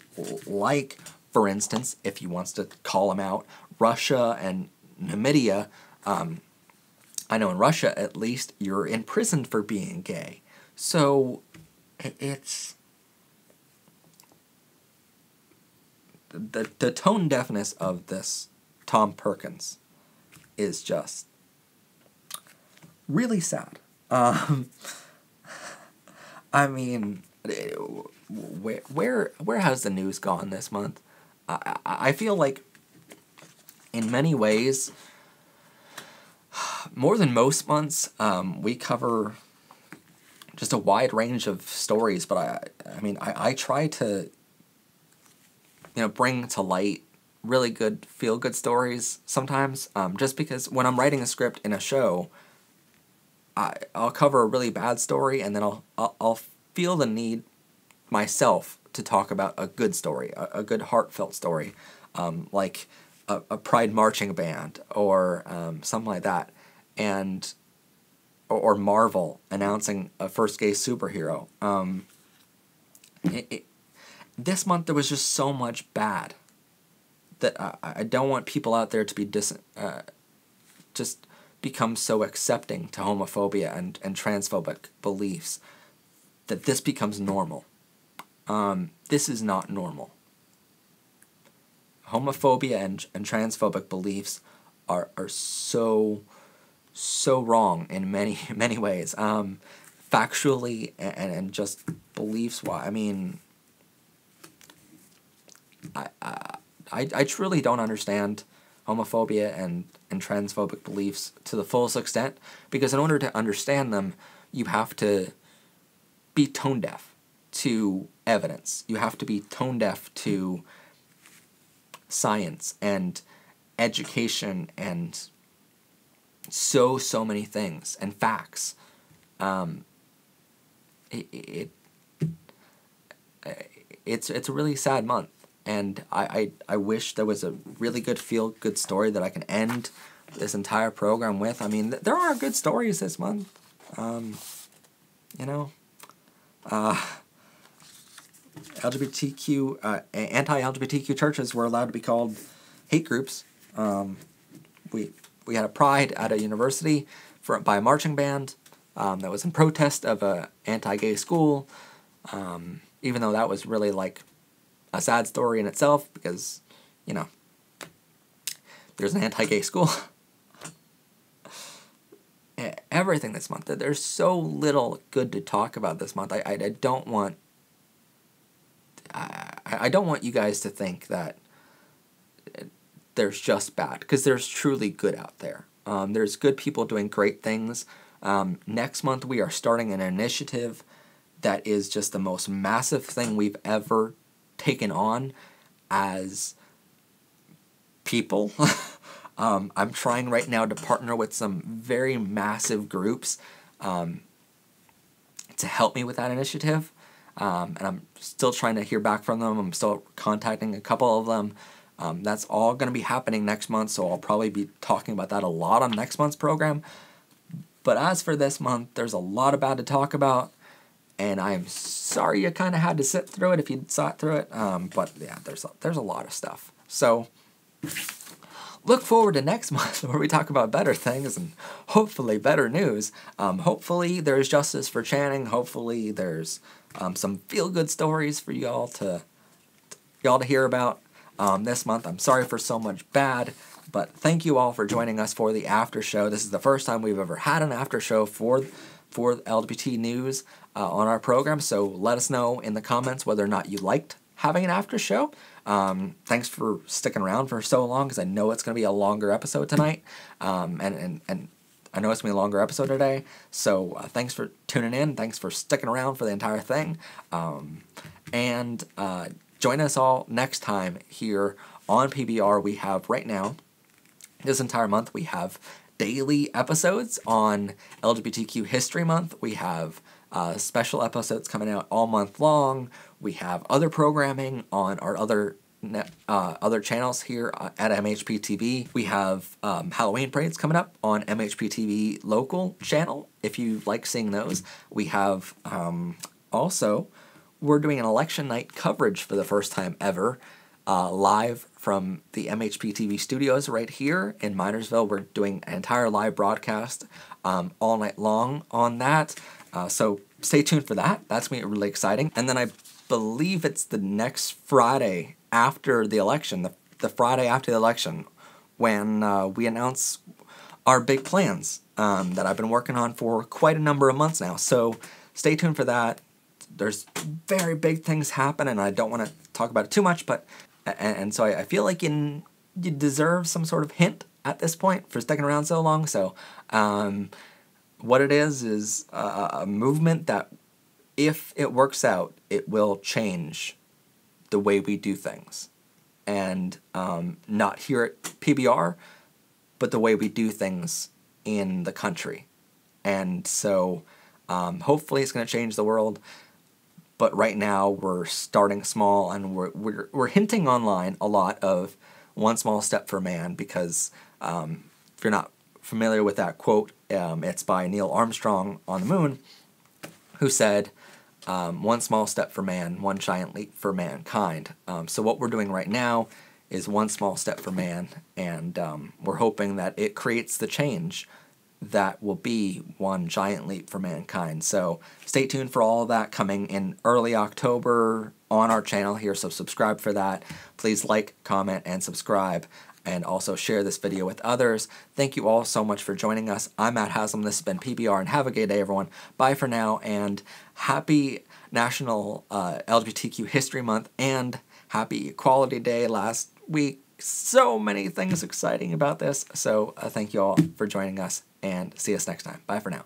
like, for instance, if he wants to call them out, Russia and Namibia, I know in Russia, at least, you're imprisoned for being gay. So it's the tone deafness of this Tom Perkins is just really sad. I mean, where has the news gone this month? I feel like in many ways, more than most months, we cover just a wide range of stories, but I try to, bring to light really good, feel-good stories sometimes, just because when I'm writing a script in a show, I'll cover a really bad story, and then I'll feel the need myself to talk about a good story, a good heartfelt story, like a Pride marching band or something like that, and or Marvel announcing a first gay superhero. This month there was just so much bad that I don't want people out there to be just become so accepting to homophobia and transphobic beliefs that this becomes normal. This is not normal. Homophobia and transphobic beliefs are so wrong in many ways. Factually and just beliefs-wise. I mean, I truly don't understand homophobia and transphobic beliefs to the fullest extent, because in order to understand them, you have to be tone deaf to evidence. You have to be tone deaf to science and education and so many things and facts. It's a really sad month, and I wish there was a really good feel-good story that I can end this entire program with. I mean, there are good stories this month. You know, anti-LGBTQ churches were allowed to be called hate groups. We had a pride at a university by a marching band that was in protest of a anti-gay school, even though that was really like a sad story in itself because, you know, there's an anti-gay school. Everything this month. There's so little good to talk about this month. I don't want you guys to think that there's just bad, because there's truly good out there. There's good people doing great things. Next month we are starting an initiative that is just the most massive thing we've ever taken on as people. I'm trying right now to partner with some very massive groups to help me with that initiative. And I'm still trying to hear back from them. I'm still contacting a couple of them. That's all going to be happening next month, so I'll probably be talking about that a lot on next month's program. But as for this month, there's a lot of bad to talk about, and I'm sorry you kind of had to sit through it if you sat through it. But yeah, there's a lot of stuff. So look forward to next month where we talk about better things and hopefully better news. Hopefully there's justice for Channing. Hopefully there's some feel-good stories for y'all to hear about this month. I'm sorry for so much bad, but thank you all for joining us for the after show. This is the first time we've ever had an after show for LGBT news on our program, so let us know in the comments whether or not you liked having an after show. Thanks for sticking around for so long, because I know it's going to be a longer episode tonight, and I know it's going to be a longer episode today, so thanks for tuning in, thanks for sticking around for the entire thing, and join us all next time here on PBR. We have right now, this entire month, we have daily episodes on LGBTQ History Month. We have special episodes coming out all month long. We have other programming on our other channels here at MHP TV. We have Halloween parades coming up on MHP TV local channel, if you like seeing those. We have also, we're doing an election night coverage for the first time ever, live from the MHP TV studios right here in Minersville. We're doing an entire live broadcast all night long on that. So stay tuned for that. That's going to be really exciting. And then I believe it's the next Friday after the election, the Friday after the election, when we announce our big plans that I've been working on for quite a number of months now. So stay tuned for that. There's very big things happen, and I don't want to talk about it too much, but and so I feel like you deserve some sort of hint at this point for sticking around so long. So what it is a movement that, if it works out, it will change the way we do things, and not here at PBR, but the way we do things in the country. And so hopefully it's going to change the world. But right now we're starting small, and we're hinting online a lot of one small step for man, because if you're not familiar with that quote, it's by Neil Armstrong on the moon, who said, one small step for man, one giant leap for mankind. So what we're doing right now is one small step for man, and we're hoping that it creates the change that will be one giant leap for mankind. So stay tuned for all of that coming in early October on our channel here, so subscribe for that. Please like, comment, and subscribe, and also share this video with others. Thank you all so much for joining us. I'm Matt Haslam. This has been PBR, and have a great day, everyone. Bye for now, and happy National LGBTQ History Month, and happy Equality Day last week. So many things exciting about this. So thank you all for joining us, and see us next time. Bye for now.